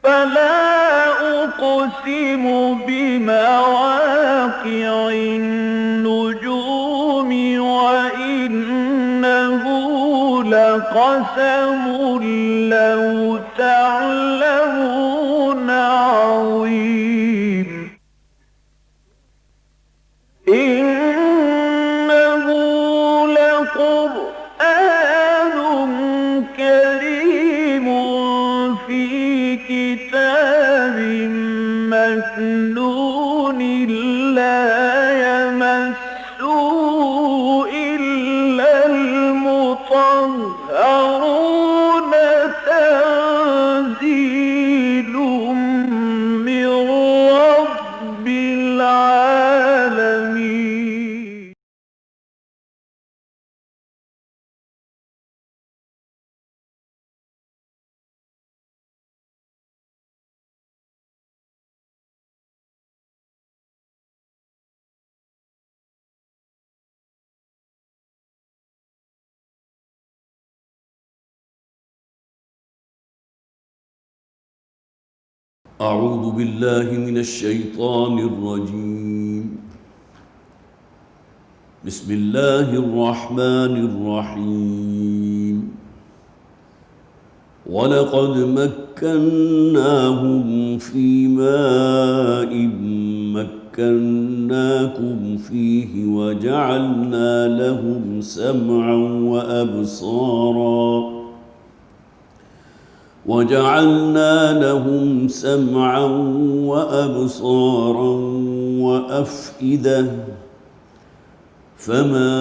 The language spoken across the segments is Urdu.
فلا أقسم بمواقع النجوم وإنه لقسم لو تعلمون عظيم إنه لقرآن كريم في كتاب مكنون لا يمسه إلا المطهرون تنزيل من رب العالمين أعوذ بالله من الشيطان الرجيم. بسم الله الرحمن الرحيم. ولقد مكناهم في ماء مكناكم فيه وجعلنا لهم سمعا وأبصارا وأفئدة فما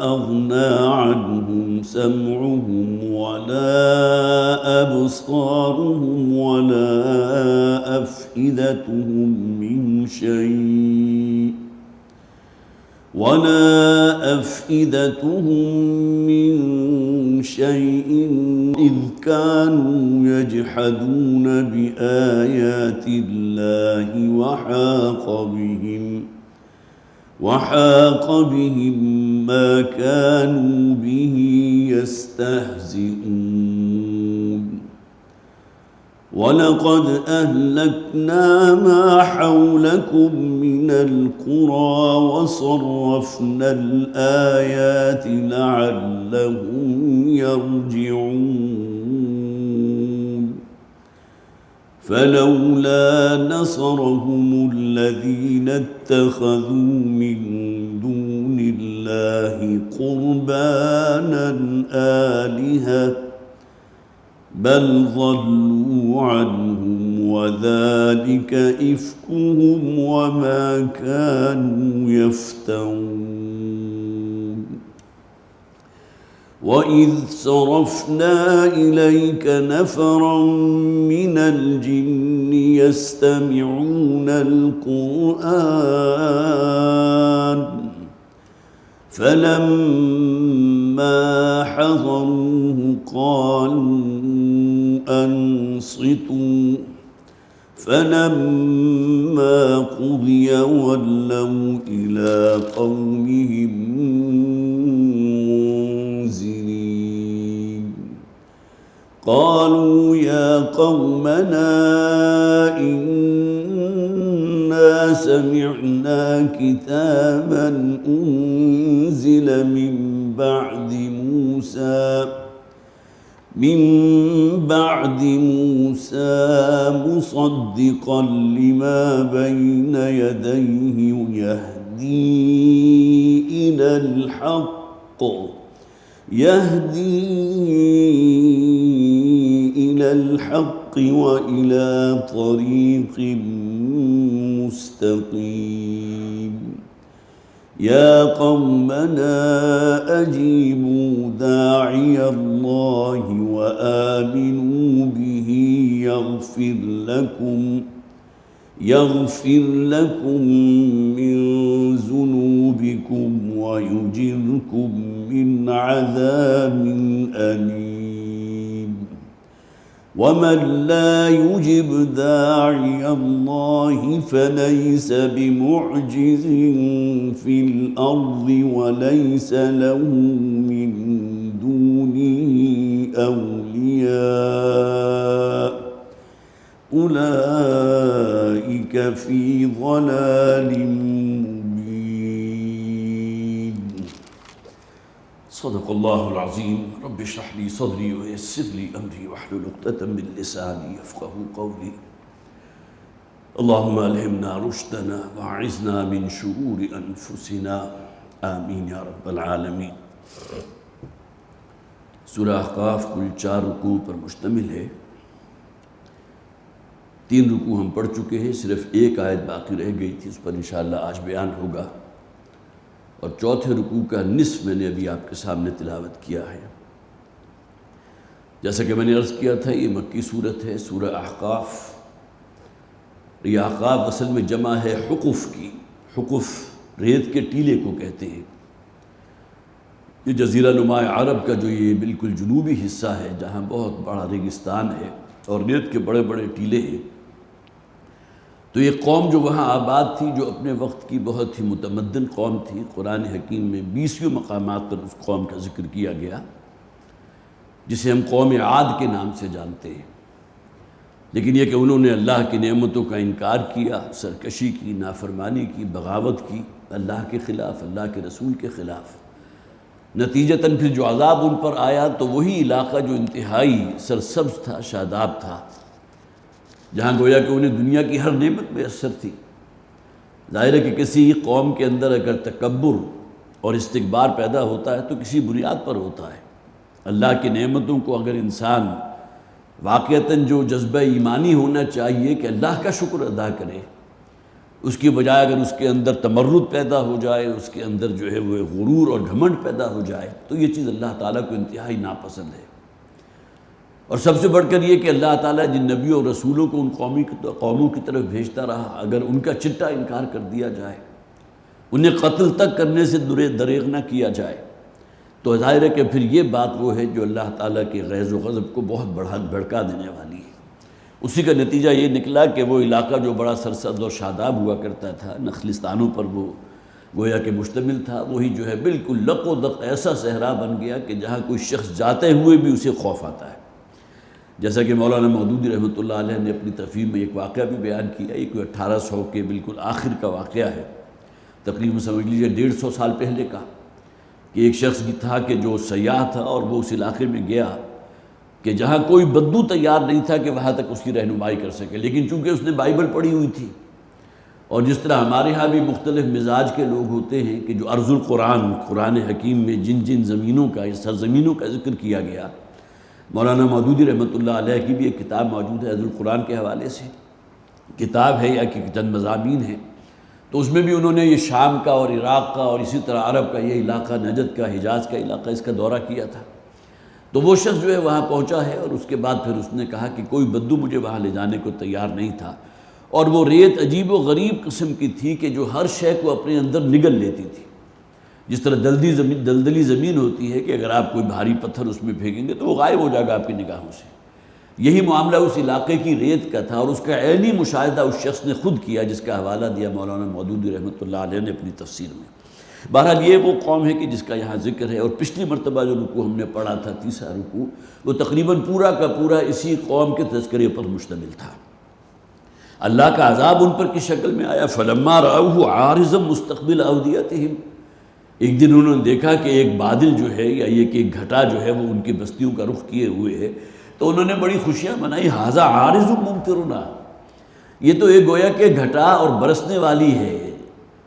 أغنى عنهم سمعهم ولا أبصارهم ولا أفئدتهم من شيء إذ كانوا يجحدون بآيات الله وحاق بهم ما كانوا به يستهزئون. ولقد أهلكنا ما حولكم من القرى وصرفنا الآيات لعلهم يرجعون. فلولا نصرهم الذين اتخذوا من دون الله قربانا آلهة بل ضلوا عنهم وذلك إفكهم وما كانوا يفترون. وإذ صرفنا إليك نفرا من الجن يستمعون القرآن فلما حضروه قالوا أنصتوا فلما قضي ولوا إلى قومهم منذرين. قالوا يا قومنا إنا سمعنا كتابا أنزل من بعد موسى مصدقا لما بين يديه يهدي إلى الحق وإلى طريق مستقيم. يا قومنا أجيبوا داعي الله وآمنوا به يغفر لكم من ذنوبكم ويجركم من عذاب أليم. ومن لا يجب داعي الله فليس بمعجز في الأرض وليس له من دونه أولياء أولئك في ضلال مبين. صدق الله العظيم. رب اشرح لي صدري ويسر لي أمري واحلل عقدة من لساني يفقهوا قولي. اللهم ألهمنا رشدنا وأعذنا من شرور أنفسنا آمین یا رب العالمین۔ سورہ احقاف کل 4 رکوع پر مشتمل ہے۔ 3 رکوع ہم پڑھ چکے ہیں، صرف ایک آیت باقی رہ گئی تھی، اس پر انشاءاللہ آج بیان ہوگا، اور چوتھے رکوع کا نصف میں نے ابھی آپ کے سامنے تلاوت کیا ہے۔ جیسا کہ میں نے عرض کیا تھا، یہ مکی صورت ہے، سورہ احقاف۔ یہ احقاف اصل میں جمع ہے حقف کی۔ حقف ریت کے ٹیلے کو کہتے ہیں۔ یہ جزیرہ نما عرب کا جو یہ بالکل جنوبی حصہ ہے، جہاں بہت بڑا ریگستان ہے اور ریت کے بڑے بڑے ٹیلے ہیں، تو یہ قوم جو وہاں آباد تھی، جو اپنے وقت کی بہت ہی متمدن قوم تھی، قرآن حکیم میں 20 مقامات پر اس قوم کا ذکر کیا گیا، جسے ہم قوم عاد کے نام سے جانتے ہیں۔ لیکن یہ کہ انہوں نے اللہ کی نعمتوں کا انکار کیا، سرکشی کی، نافرمانی کی، بغاوت کی، اللہ کے خلاف، اللہ کے رسول کے خلاف۔ نتیجتاً پھر جو عذاب ان پر آیا تو وہی علاقہ جو انتہائی سرسبز تھا، شاداب تھا، جہاں گویا کہ انہیں دنیا کی ہر نعمت میسر تھی۔ ظاہر ہے کہ کسی قوم کے اندر اگر تکبر اور استکبار پیدا ہوتا ہے تو کسی بنیاد پر ہوتا ہے۔ اللہ کی نعمتوں کو اگر انسان واقعتاً جو جذبہ ایمانی ہونا چاہیے کہ اللہ کا شکر ادا کرے، اس کی بجائے اگر اس کے اندر تمرد پیدا ہو جائے، اس کے اندر جو ہے وہ غرور اور گھمنڈ پیدا ہو جائے، تو یہ چیز اللہ تعالیٰ کو انتہائی ناپسند ہے۔ اور سب سے بڑھ کر یہ کہ اللہ تعالیٰ جن نبیوں اور رسولوں کو ان قوموں کی طرف بھیجتا رہا، اگر ان کا چٹا انکار کر دیا جائے، انہیں قتل تک کرنے سے دریغ نہ کیا جائے، تو ظاہر ہے کہ پھر یہ بات وہ ہے جو اللہ تعالیٰ کے غیظ و غضب کو بہت بھڑکا دینے والی ہے۔ اسی کا نتیجہ یہ نکلا کہ وہ علاقہ جو بڑا سرسبز اور شاداب ہوا کرتا تھا، نخلستانوں پر وہ گویا کہ مشتمل تھا، وہی جو ہے بالکل لق و دق ایسا صحرا بن گیا کہ جہاں کوئی شخص جاتے ہوئے بھی اسے خوف آتا ہے۔ جیسا کہ مولانا مودودی رحمۃ اللہ علیہ نے اپنی تفہیم میں ایک واقعہ بھی بیان کیا، یہ کوئی 1800 کے بالکل آخر کا واقعہ ہے، تقریباً سمجھ لیجیے 150 سال پہلے کا، کہ ایک شخص تھا کہ جو سیاح تھا اور وہ اس علاقے میں گیا کہ جہاں کوئی بدو تیار نہیں تھا کہ وہاں تک اس کی رہنمائی کر سکے، لیکن چونکہ اس نے بائبل پڑھی ہوئی تھی، اور جس طرح ہمارے ہاں بھی مختلف مزاج کے لوگ ہوتے ہیں کہ جو ارض القرآن، قرآن حکیم میں جن جن زمینوں کا، سرزمینوں کا ذکر کیا گیا، مولانا مودودی رحمۃ اللہ علیہ کی بھی ایک کتاب موجود ہے ارض القرآن کے حوالے سے، کتاب ہے یا کہ چند مضامین ہیں، تو اس میں بھی انہوں نے یہ شام کا اور عراق کا اور اسی طرح عرب کا یہ علاقہ، نجد کا، حجاز کا علاقہ، اس کا دورہ کیا تھا۔ تو وہ شخص جو ہے وہاں پہنچا ہے، اور اس کے بعد پھر اس نے کہا کہ کوئی بدو مجھے وہاں لے جانے کو تیار نہیں تھا، اور وہ ریت عجیب و غریب قسم کی تھی کہ جو ہر شے کو اپنے اندر نگل لیتی تھی۔ جس طرح دلدلی زمین ہوتی ہے کہ اگر آپ کوئی بھاری پتھر اس میں پھینکیں گے تو وہ غائب ہو جائے گا آپ کی نگاہوں سے، یہی معاملہ اس علاقے کی ریت کا تھا، اور اس کا عینی مشاہدہ اس شخص نے خود کیا جس کا حوالہ دیا مولانا مودودی رحمۃ اللہ علیہ نے اپنی تفسیر میں۔ بہرحال یہ وہ قوم ہے کہ جس کا یہاں ذکر ہے، اور پچھلی مرتبہ جو رکوع ہم نے پڑھا تھا، تیسرا رکوع، وہ تقریباً پورا کا پورا اسی قوم کے تذکرے پر مشتمل تھا۔ اللہ کا عذاب ان پر کس شکل میں آیا؟ فَلَمَّا رَأَوْهُ عَارِضًا مُسْتَقْبِلَ أَوْدِيَتِهِمْ، ایک دن انہوں نے دیکھا کہ ایک بادل جو ہے، یا یہ کہ ایک گھٹا جو ہے وہ ان کی بستیوں کا رخ کیے ہوئے ہے، تو انہوں نے بڑی خوشیاں منائی، هَذَا عَارِضٌ مُمْطِرُنَا، یہ تو ایک گویا کہ گھٹا اور برسنے والی ہے،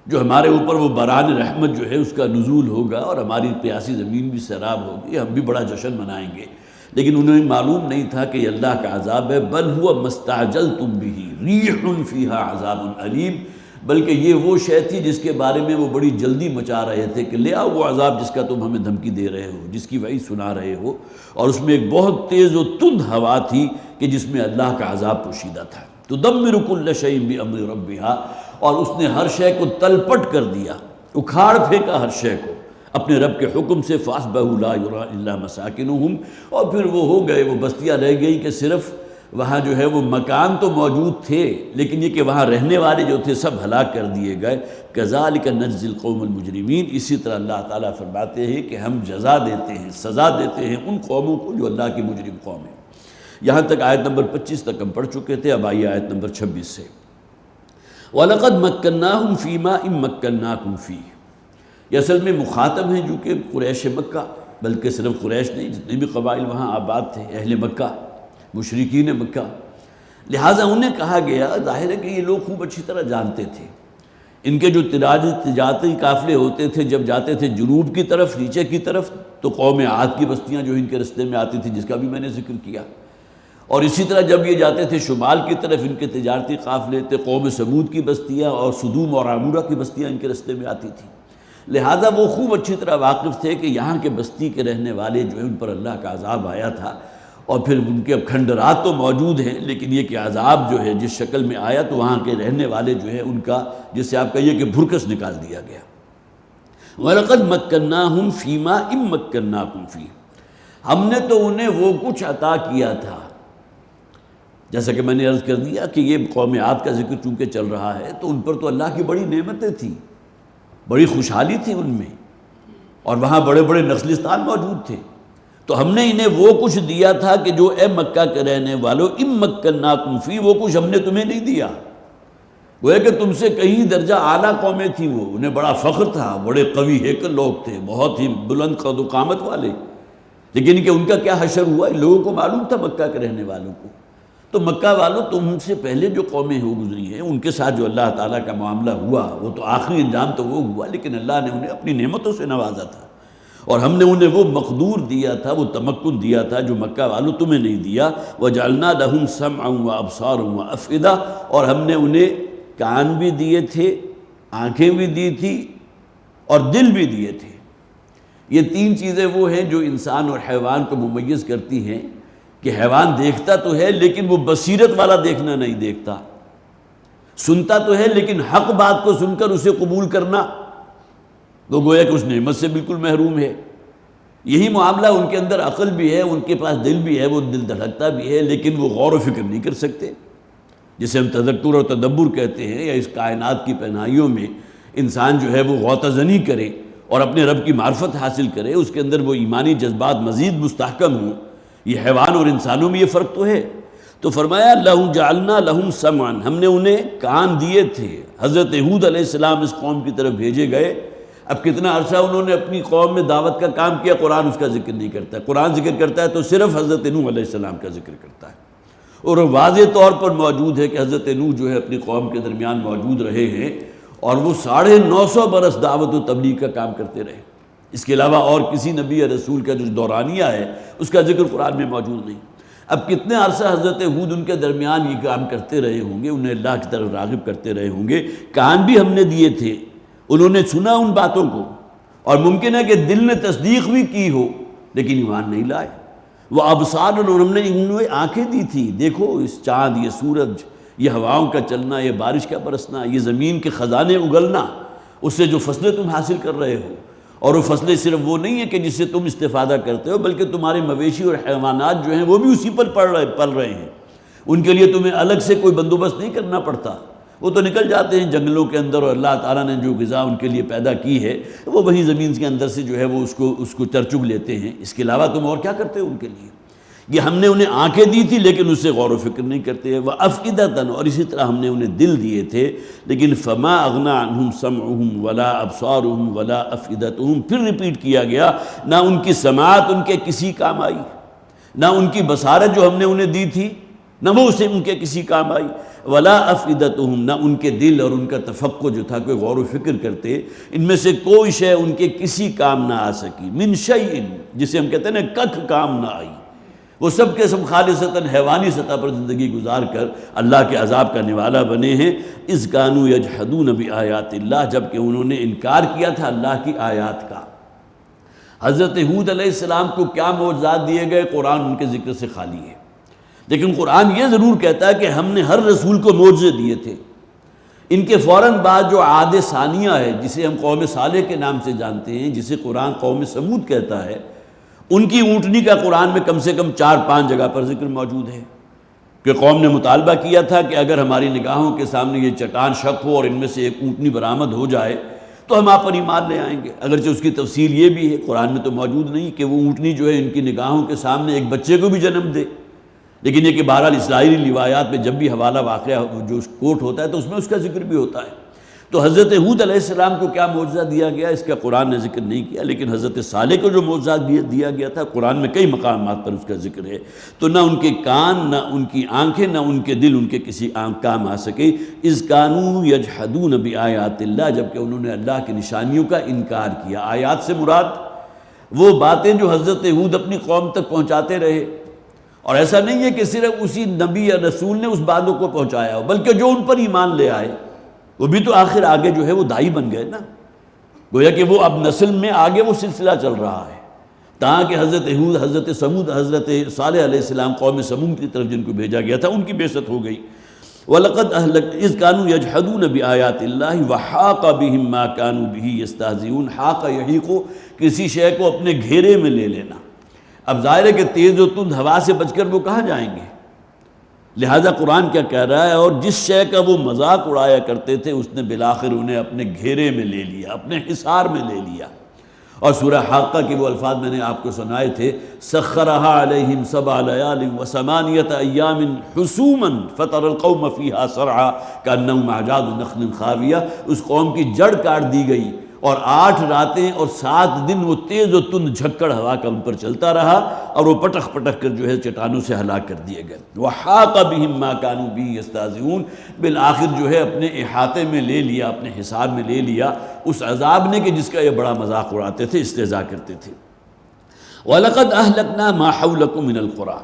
جو ہمارے اوپر وہ باران رحمت جو ہے اس کا نزول ہوگا، اور ہماری پیاسی زمین بھی سیراب ہوگی، ہم بھی بڑا جشن منائیں گے۔ لیکن انہیں معلوم نہیں تھا کہ یہ اللہ کا عذاب ہے، بل هو ما استعجلتم به ریح فیہا عذاب علیم، بلکہ یہ وہ شے تھی جس کے بارے میں وہ بڑی جلدی مچا رہے تھے کہ لے آؤ وہ عذاب جس کا تم ہمیں دھمکی دے رہے ہو، جس کی وعید سنا رہے ہو، اور اس میں ایک بہت تیز و تند ہوا تھی کہ جس میں اللہ کا عذاب پوشیدہ تھا۔ تدمر کل شیء بامر ربھا، اور اس نے ہر شے کو تلپٹ کر دیا، اکھاڑ پھینکا ہر شے کو اپنے رب کے حکم سے، فَأَصْبَحُوا لَا يُرَىٰ إِلَّا مَسَاكِنُهُمْ، اور پھر وہ ہو گئے، وہ بستیاں رہ گئی کہ صرف وہاں جو ہے وہ مکان تو موجود تھے، لیکن یہ کہ وہاں رہنے والے جو تھے سب ہلاک کر دیے گئے۔ كَذَلِكَ نَجْزِي الْقَوْمَ الْمُجْرِمِينَ، اسی طرح اللہ تعالیٰ فرماتے ہیں کہ ہم جزا دیتے ہیں، سزا دیتے ہیں ان قوموں کو جو اللہ کی مجرم قوم ہیں۔ یہاں تک آیت نمبر 25 تک ہم پڑھ چکے تھے، اب آئیے آیت نمبر 26 سے۔ وَلَقَدْ مَكَّنَّاهُمْ فِي مَا إِن مَّكَّنَّاكُمْ فِيهِ، یہ اصل میں مخاطب ہیں جو کہ قریش مکہ، بلکہ صرف قریش نہیں، جتنے بھی قبائل وہاں آباد تھے، اہل مکہ، مشرکین مکہ، لہٰذا انہیں کہا گیا، ظاہر ہے کہ یہ لوگ خوب اچھی طرح جانتے تھے، ان کے جو تجارتی قافلے ہوتے تھے جب جاتے تھے جنوب کی طرف، نیچے کی طرف، تو قوم عاد کی بستیاں جو ان کے رستے میں آتی تھی، جس کا بھی میں نے ذکر کیا، اور اسی طرح جب یہ جاتے تھے شمال کی طرف، ان کے تجارتی قافلے تھے قوم سمود کی بستیاں، اور سدوم اور عمورہ کی بستیاں ان کے رستے میں آتی تھیں، لہٰذا وہ خوب اچھی طرح واقف تھے کہ یہاں کے بستی کے رہنے والے جو ہے ان پر اللہ کا عذاب آیا تھا، اور پھر ان کے اب کھنڈرات تو موجود ہیں، لیکن یہ کہ عذاب جو ہے جس شکل میں آیا تو وہاں کے رہنے والے جو ہے ان کا، جس سے آپ کہیے کہ بھرکس نکال دیا گیا۔ وَلَقَدْ مَكَّنَّاهُمْ فِي مَا إِن مَّكَّنَّاكُمْ فِيهِ، ہم نے تو انہیں وہ کچھ عطا کیا تھا، جیسا کہ میں نے عرض کر دیا کہ یہ قوم عاد کا ذکر چونکہ چل رہا ہے تو ان پر تو اللہ کی بڑی نعمتیں تھیں، بڑی خوشحالی تھی ان میں، اور وہاں بڑے بڑے نسلستان موجود تھے، تو ہم نے انہیں وہ کچھ دیا تھا کہ جو اے مکہ کے رہنے والو اِن مَّكَّنَّاكُمْ فِيهِ، وہ کچھ ہم نے تمہیں نہیں دیا، گویا کہ تم سے کہیں درجہ اعلیٰ قومیں تھیں، وہ انہیں بڑا فخر تھا، بڑے قوی ہیکل لوگ تھے، بہت ہی بلند قد و قامت والے، لیکن کہ ان کا کیا حشر ہوا، ان لوگوں کو معلوم تھا مکہ کے رہنے والوں کو، تو مکہ والوں تم سے پہلے جو قومیں ہو گزری ہیں ان کے ساتھ جو اللہ تعالیٰ کا معاملہ ہوا وہ تو آخری انجام تو وہ ہوا، لیکن اللہ نے انہیں اپنی نعمتوں سے نوازا تھا، اور ہم نے انہیں وہ مقدور دیا تھا، وہ تمکن دیا تھا جو مکہ والوں تمہیں نہیں دیا۔ وَجَعَلْنَا لَهُمْ سَمْعًا وَأَبْصَارًا وَأَفْئِدَةً، اور ہم نے انہیں کان بھی دیے تھے، آنکھیں بھی دی تھی، اور دل بھی دیے تھے۔ یہ تین چیزیں وہ ہیں جو انسان اور حیوان کو ممیز کرتی ہیں، کہ حیوان دیکھتا تو ہے لیکن وہ بصیرت والا دیکھنا نہیں دیکھتا، سنتا تو ہے لیکن حق بات کو سن کر اسے قبول کرنا وہ گویا کہ اس نعمت سے بالکل محروم ہے۔ یہی معاملہ ان کے اندر عقل بھی ہے، ان کے پاس دل بھی ہے، وہ دل دھڑکتا بھی ہے، لیکن وہ غور و فکر نہیں کر سکتے، جسے ہم تذکر اور تدبر کہتے ہیں، یا اس کائنات کی پہنائیوں میں انسان جو ہے وہ غوطہ زنی کرے اور اپنے رب کی معرفت حاصل کرے، اس کے اندر وہ ایمانی جذبات مزید مستحکم ہوں۔ یہ حیوان اور انسانوں میں یہ فرق تو ہے۔ تو فرمایا لَهُ جَعَلْنَا لَهُمْ سَمْعًا، ہم نے انہیں کان دیے تھے۔ حضرت ہود علیہ السلام اس قوم کی طرف بھیجے گئے، اب کتنا عرصہ انہوں نے اپنی قوم میں دعوت کا کام کیا، قرآن اس کا ذکر نہیں کرتا ہے، قرآن ذکر کرتا ہے تو صرف حضرت نوح علیہ السلام کا ذکر کرتا ہے، اور واضح طور پر موجود ہے کہ حضرت نوح جو ہے اپنی قوم کے درمیان موجود رہے ہیں، اور وہ 950 برس دعوت و تبلیغ کا کام کرتے رہے۔ اس کے علاوہ اور کسی نبی یا رسول کا جو دورانیہ ہے اس کا ذکر قرآن میں موجود نہیں۔ اب کتنے عرصہ حضرت ہود ان کے درمیان یہ کام کرتے رہے ہوں گے، انہیں اللہ کی طرف راغب کرتے رہے ہوں گے، کان بھی ہم نے دیے تھے، انہوں نے سنا ان باتوں کو، اور ممکن ہے کہ دل نے تصدیق بھی کی ہو لیکن ایمان نہیں لائے۔ وہ ابصار، اور ہم نے انہیں آنکھیں دی تھی، دیکھو اس چاند، یہ سورج، یہ ہواؤں کا چلنا، یہ بارش کا برسنا، یہ زمین کے خزانے اگلنا، اس سے جو فصلیں تم حاصل کر رہے ہو، اور وہ فصلیں صرف وہ نہیں ہیں کہ جس سے تم استفادہ کرتے ہو، بلکہ تمہارے مویشی اور حیوانات جو ہیں وہ بھی اسی پر پل رہے ہیں، ان کے لیے تمہیں الگ سے کوئی بندوبست نہیں کرنا پڑتا، وہ تو نکل جاتے ہیں جنگلوں کے اندر، اور اللہ تعالیٰ نے جو غذا ان کے لیے پیدا کی ہے وہ وہیں زمین کے اندر سے جو ہے وہ اس کو چرچگ لیتے ہیں، اس کے علاوہ تم اور کیا کرتے ہو ان کے لیے۔ یہ ہم نے انہیں آنکھیں دی تھی لیکن اس سے غور و فکر نہیں کرتے، وَأَفْئِدَةً، اور اسی طرح ہم نے انہیں دل دیے تھے، لیکن فَمَا أَغْنَىٰ عَنْهُمْ سَمْعُهُمْ وَلَا أَبْصَارُهُمْ وَلَا أَفْئِدَتُهُمْ، پھر ریپیٹ کیا گیا، نہ ان کی سماعت ان کے کسی کام آئی، نہ ان کی بصارت جو ہم نے انہیں دی تھی، نہ وہ اسے ان کے کسی کام آئی، وَلَا أَفْئِدَتُهُمْ، نہ ان کے دل اور ان کا تفقہ جو تھا، کوئی غور و فکر کرتے، ان میں سے کوئی شے ان کے کسی کام نہ آ سکی، من شیء، جسے ہم کہتے ہیں نا ککھ کام نہ آئی، وہ سب کے سب خالصتاً حیوانی سطح پر زندگی گزار کر اللہ کے عذاب کا نوالا بنے ہیں۔ اذ کانوا یجحدون بآیات اللہ، جب کہ انہوں نے انکار کیا تھا اللہ کی آیات کا۔ حضرت ہود علیہ السلام کو کیا معجزات دیے گئے، قرآن ان کے ذکر سے خالی ہے، لیکن قرآن یہ ضرور کہتا ہے کہ ہم نے ہر رسول کو معجزے دیے تھے۔ ان کے فوراً بعد جو عاد ثانیہ ہے، جسے ہم قوم صالح کے نام سے جانتے ہیں، جسے قرآن قوم سمود کہتا ہے، ان کی اونٹنی کا قرآن میں کم سے کم 4-5 جگہ پر ذکر موجود ہے کہ قوم نے مطالبہ کیا تھا کہ اگر ہماری نگاہوں کے سامنے یہ چٹان شق ہو اور ان میں سے ایک اونٹنی برآمد ہو جائے تو ہم آپ پر ایمان لے آئیں گے۔ اگرچہ اس کی تفصیل یہ بھی ہے، قرآن میں تو موجود نہیں کہ وہ اونٹنی جو ہے ان کی نگاہوں کے سامنے ایک بچے کو بھی جنم دے، لیکن یہ کہ بہرحال اسرائیلی روایات میں جب بھی حوالہ واقعہ جو کوٹ ہوتا ہے تو اس میں اس کا ذکر بھی ہوتا ہے۔ تو حضرت ہود علیہ السلام کو کیا معجزہ دیا گیا اس کا قرآن نے ذکر نہیں کیا، لیکن حضرت صالح کو جو معجزہ دیا گیا تھا قرآن میں کئی مقامات پر اس کا ذکر ہے۔ تو نہ ان کے کان، نہ ان کی آنکھیں، نہ ان کے دل ان کے کسی کام آ سکے۔ اذ کانوا یجحدون بآیات اللہ، جبکہ انہوں نے اللہ کی نشانیوں کا انکار کیا۔ آیات سے مراد وہ باتیں جو حضرت ہود اپنی قوم تک پہنچاتے رہے، اور ایسا نہیں ہے کہ صرف اسی نبی یا رسول نے اس باتوں کو پہنچایا ہو، بلکہ جو ان پر ایمان لے آئے وہ بھی تو آخر آگے جو ہے وہ داعی بن گئے نا، گویا کہ وہ اب نسل میں آگے وہ سلسلہ چل رہا ہے، تاکہ حضرت ہود، حضرت سمود، حضرت صالح علیہ السلام قوم سمود کی طرف جن کو بھیجا گیا تھا ان کی بعثت ہو گئی۔ وَلَقَدْ أَهْلَكْنَا إِذْ كَانُوا يَجْحَدُونَ بِآيَاتِ اللَّهِ وَحَاقَ بِهِم مَّا كَانُوا بِهِ يَسْتَهْزِئُونَ۔ حاق یحیق، کسی شے کو اپنے گھیرے میں لے لینا۔ اب ظاہر ہے کہ تیز و تند ہوا سے بچ کر وہ کہاں جائیں گے، لہذا قرآن کیا کہہ رہا ہے، اور جس شے کا وہ مذاق اڑایا کرتے تھے اس نے بالآخر انہیں اپنے گھیرے میں لے لیا، اپنے حصار میں لے لیا۔ اور سورہ حاقہ کے وہ الفاظ میں نے آپ کو سنائے تھے، سخرھا علیہم 7 لیال و8 ایام حسوما فطر القوم فیہا صرعا کانہم اعجاز نخل خاویہ۔ اس قوم کی جڑ کاٹ دی گئی، اور 8 راتیں اور 7 دن وہ تیز و تند جھکڑ ہوا کا ان پر چلتا رہا، اور وہ پٹخ پٹخ کر جو ہے چٹانوں سے ہلاک کر دیے گئے۔ وحاق بہم ما كانوا به يستهزئون، بالآخر جو ہے اپنے احاطے میں لے لیا، اپنے حصار میں لے لیا اس عذاب نے کہ جس کا یہ بڑا مذاق اڑاتے تھے، استہزاء کرتے تھے۔ وَلَقَدْ أَهْلَكْنَا مَا حَوْلَكُم مِّنَ الْقُرَىٰ،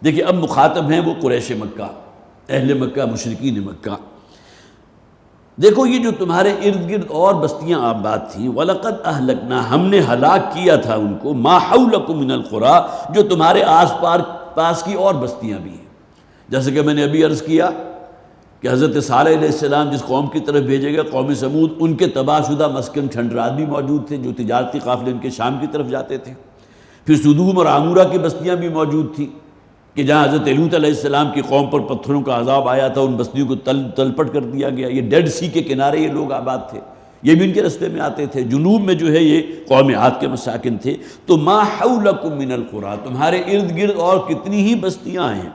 دیکھیں اب مخاطب ہیں وہ قریش مکہ، اہل مکہ، مشرکین مکہ۔ دیکھو یہ جو تمہارے ارد گرد اور بستیاں آباد تھیں، وَلَقَدْ أَهْلَكْنَا، ہم نے ہلاک کیا تھا ان کو، مَا حَوْلَكُم مِّنَ الْقُرَىٰ، جو تمہارے آس پاس کی اور بستیاں بھی ہیں۔ جیسے کہ میں نے ابھی عرض کیا کہ حضرت صالح علیہ السلام جس قوم کی طرف بھیجے گئے، قوم سمود، ان کے تباہ شدہ مسکن چھنڈرات بھی موجود تھے جو تجارتی قافلے ان کے شام کی طرف جاتے تھے۔ پھر سدوم اور عامورہ کی بستیاں بھی موجود تھیں کہ جہاں حضرت لوط علیہ السلام کی قوم پر پتھروں کا عذاب آیا تھا، ان بستیوں کو تلپٹ کر دیا گیا۔ یہ ڈیڈ سی کے کنارے یہ لوگ آباد تھے، یہ بھی ان کے رستے میں آتے تھے۔ جنوب میں جو ہے یہ قوم عاد کے مساکن تھے۔ تو ما حولکم من القریٰ، تمہارے ارد گرد اور کتنی ہی بستیاں ہیں۔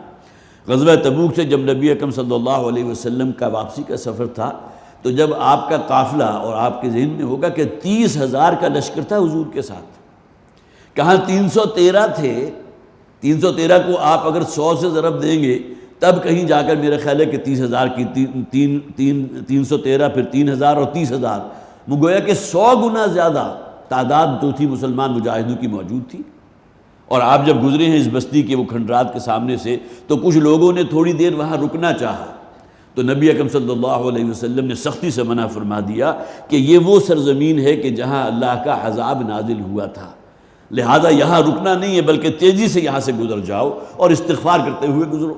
غزوہ تبوک سے جب نبی اکرم صلی اللہ علیہ وسلم کا واپسی کا سفر تھا، تو جب آپ کا قافلہ، اور آپ کے ذہن میں ہوگا کہ 30,000 کا لشکر تھا حضور کے ساتھ، کہاں 313 تھے۔ 313 کو آپ اگر 100 سے ضرب دیں گے تب کہیں جا کر میرا خیال ہے کہ 30,000 کی 313 پھر 3,000 اور 30,000، گویا کہ 100 گنا زیادہ تعداد تو تھی مسلمان مجاہدوں کی موجود تھی۔ اور آپ جب گزرے ہیں اس بستی کے وہ کھنڈرات کے سامنے سے، تو کچھ لوگوں نے تھوڑی دیر وہاں رکنا چاہا، تو نبی اکرم صلی اللہ علیہ وسلم نے سختی سے منع فرما دیا کہ یہ وہ سرزمین ہے کہ جہاں اللہ کا عذاب نازل ہوا تھا، لہذا یہاں رکنا نہیں ہے بلکہ تیزی سے یہاں سے گزر جاؤ اور استغفار کرتے ہوئے گزرو۔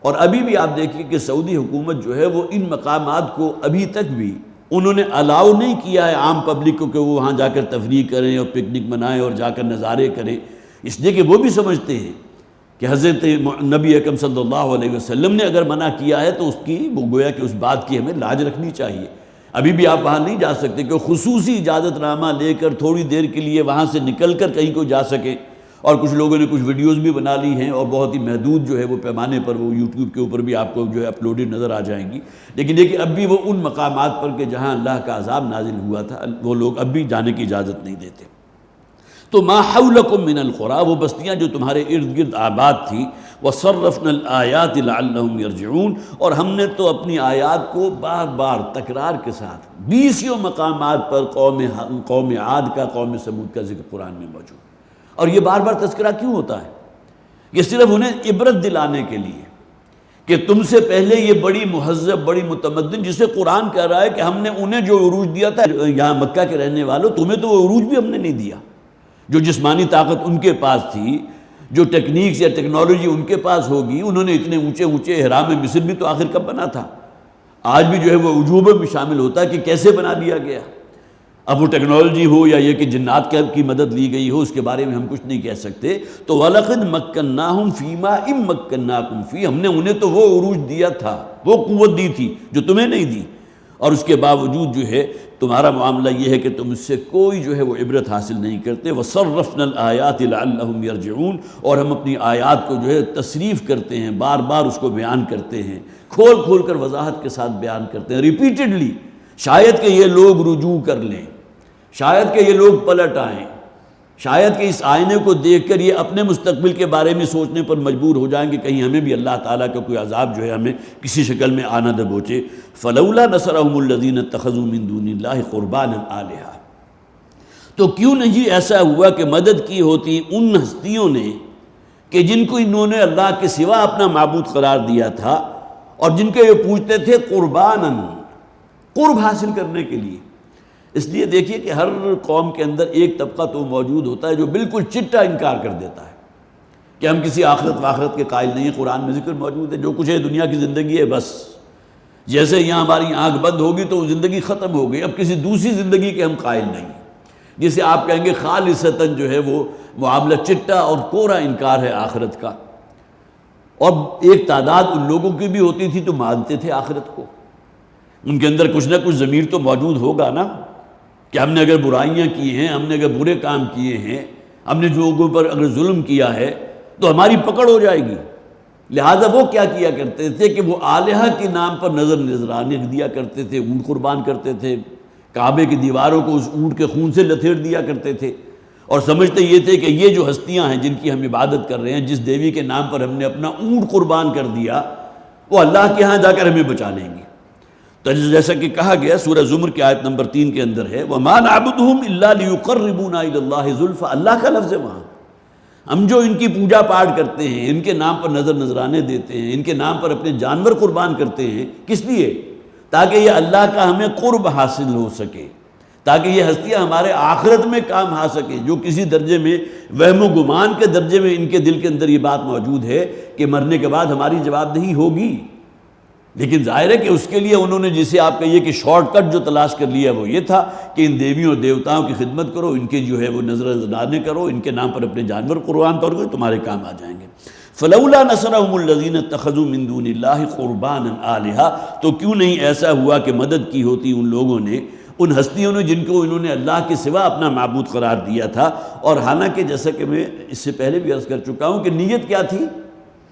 اور ابھی بھی آپ دیکھیے کہ سعودی حکومت جو ہے وہ ان مقامات کو ابھی تک بھی انہوں نے الاؤ نہیں کیا ہے عام پبلک کو کہ وہ وہاں جا کر تفریح کریں اور پکنک منائیں اور جا کر نظارے کریں، اس لیے کہ وہ بھی سمجھتے ہیں کہ حضرت نبی اکرم صلی اللہ علیہ وسلم نے اگر منع کیا ہے تو اس کی وہ گویا کہ اس بات کی ہمیں لاج رکھنی چاہیے۔ ابھی بھی آپ وہاں نہیں جا سکتے کہ خصوصی اجازت نامہ لے کر تھوڑی دیر کے لیے وہاں سے نکل کر کہیں کو جا سکیں، اور کچھ لوگوں نے کچھ ویڈیوز بھی بنا لی ہیں اور بہت ہی محدود جو ہے وہ پیمانے پر وہ یوٹیوب کے اوپر بھی آپ کو جو ہے اپلوڈڈ نظر آ جائیں گی، لیکن دیکھیں اب بھی وہ ان مقامات پر کہ جہاں اللہ کا عذاب نازل ہوا تھا وہ لوگ اب بھی جانے کی اجازت نہیں دیتے۔ تو ما حولکم من القریٰ، وہ بستیاں جو تمہارے ارد گرد آباد تھی، وصرفنا الآیات لعلہم یرجعون، اور ہم نے تو اپنی آیات کو بار بار تکرار کے ساتھ 20 مقامات پر قوم عاد کا، قوم سمود کا ذکر قرآن میں موجود۔ اور یہ بار بار تذکرہ کیوں ہوتا ہے؟ یہ صرف انہیں عبرت دلانے کے لیے کہ تم سے پہلے یہ بڑی مہذب، بڑی متمدن، جسے قرآن کہہ رہا ہے کہ ہم نے انہیں جو عروج دیا تھا یہاں مکہ کے رہنے والوں، تمہیں تو وہ عروج بھی ہم نے نہیں دیا۔ جو جسمانی طاقت ان کے پاس تھی، جو ٹیکنیکس یا ٹیکنالوجی ان کے پاس ہوگی، انہوں نے اتنے اونچے اونچے احرام مصر بھی تو آخر کب بنا تھا؟ آج بھی جو ہے وہ عجوبے میں شامل ہوتا ہے کہ کیسے بنا دیا گیا۔ اب وہ ٹیکنالوجی ہو یا یہ کہ جنات کی مدد لی گئی ہو، اس کے بارے میں ہم کچھ نہیں کہہ سکتے۔ تو وَلَقَدْ مَكَّنَّاهُمْ فِي مَا إِن مَكَّنَّاكُمْ فِيهِ، ہم نے انہیں تو وہ عروج دیا تھا، وہ قوت دی تھی جو تمہیں نہیں دی۔ اور اس کے باوجود جو ہے تمہارا معاملہ یہ ہے کہ تم اس سے کوئی جو ہے وہ عبرت حاصل نہیں کرتے. وَصَرَّفْنَا الْآيَاتِ لَعَلَّهُمْ يَرْجِعُونَ, اور ہم اپنی آیات کو جو ہے تصریف کرتے ہیں, بار بار اس کو بیان کرتے ہیں, کھول کھول کر وضاحت کے ساتھ بیان کرتے ہیں ریپیٹڈلی, شاید کہ یہ لوگ رجوع کر لیں, شاید کہ یہ لوگ پلٹ آئیں, شاید کہ اس آئینے کو دیکھ کر یہ اپنے مستقبل کے بارے میں سوچنے پر مجبور ہو جائیں کہ کہیں ہمیں بھی اللہ تعالیٰ کا کوئی عذاب جو ہے ہمیں کسی شکل میں آنا دبوچے. فَلَوْلَا نَصَرَهُمُ الَّذِينَ اتَّخَذُوا مِن دُونِ اللَّهِ قُرْبَانًا آلِهَةً, تو کیوں نہیں ایسا ہوا کہ مدد کی ہوتی ان ہستیوں نے کہ جن کو انہوں نے اللہ کے سوا اپنا معبود قرار دیا تھا اور جن کے یہ پوچھتے تھے قرباناً, قرب حاصل کرنے کے لیے. اس لیے دیکھیے کہ ہر قوم کے اندر ایک طبقہ تو موجود ہوتا ہے جو بالکل چٹا انکار کر دیتا ہے کہ ہم کسی آخرت واخرت کے قائل نہیں ہیں. قرآن میں ذکر موجود ہے, جو کچھ ہے دنیا کی زندگی ہے بس, جیسے یہاں ہماری آنکھ بند ہوگی تو وہ زندگی ختم ہو گئی, اب کسی دوسری زندگی کے ہم قائل نہیں ہیں. جسے آپ کہیں گے خالصتاً جو ہے وہ معاملہ چٹا اور کورا انکار ہے آخرت کا. اور ایک تعداد ان لوگوں کی بھی ہوتی تھی تو مانتے تھے آخرت کو, ان کے اندر کچھ نہ کچھ ضمیر تو موجود ہوگا نا کہ ہم نے اگر برائیاں کی ہیں, ہم نے اگر برے کام کیے ہیں, ہم نے لوگوں پر اگر ظلم کیا ہے تو ہماری پکڑ ہو جائے گی. لہٰذا وہ کیا کیا کرتے تھے کہ وہ آلہہ کے نام پر نذرانے دیا کرتے تھے, اونٹ قربان کرتے تھے, کعبے کی دیواروں کو اس اونٹ کے خون سے لتھیڑ دیا کرتے تھے, اور سمجھتے یہ تھے کہ یہ جو ہستیاں ہیں جن کی ہم عبادت کر رہے ہیں, جس دیوی کے نام پر ہم نے اپنا اونٹ قربان کر دیا, وہ اللہ کے ہاں جا کر ہمیں بچا لیں گی. تو جیسا کہ کہا گیا سورہ زمر کی آیت نمبر 3 کے اندر ہے وَمَا نَعْبُدُهُمْ إِلَّا لِيُقَرِّبُونَا إِلَى اللَّهِ زُلْفَىٰ, اللہ کا لفظ ہے وہاں. ہم جو ان کی پوجا پاٹ کرتے ہیں, ان کے نام پر نذرانے دیتے ہیں, ان کے نام پر اپنے جانور قربان کرتے ہیں, کس لیے؟ تاکہ یہ اللہ کا ہمیں قرب حاصل ہو سکے, تاکہ یہ ہستیاں ہمارے آخرت میں کام آ سکیں. جو کسی درجے میں وہم و گمان کے درجے میں ان کے دل کے اندر یہ بات موجود ہے کہ مرنے کے بعد ہماری جواب دہی ہوگی, لیکن ظاہر ہے کہ اس کے لیے انہوں نے جسے آپ کہیے کہ شارٹ کٹ جو تلاش کر لیا وہ یہ تھا کہ ان دیویوں اور دیوتاؤں کی خدمت کرو, ان کے جو ہے وہ نذرانے کرو, ان کے نام پر اپنے جانور قربان کرو, تمہارے کام آ جائیں گے. فلولا نصرهم الذين اتخذوا من دون الله قربانا آلهة, تو کیوں نہیں ایسا ہوا کہ مدد کی ہوتی ان لوگوں نے, ان ہستیوں نے جن کو انہوں نے اللہ کے سوا اپنا معبود قرار دیا تھا. اور حالانکہ جیسا کہ میں اس سے پہلے بھی عرض کر چکا ہوں کہ نیت کیا تھی,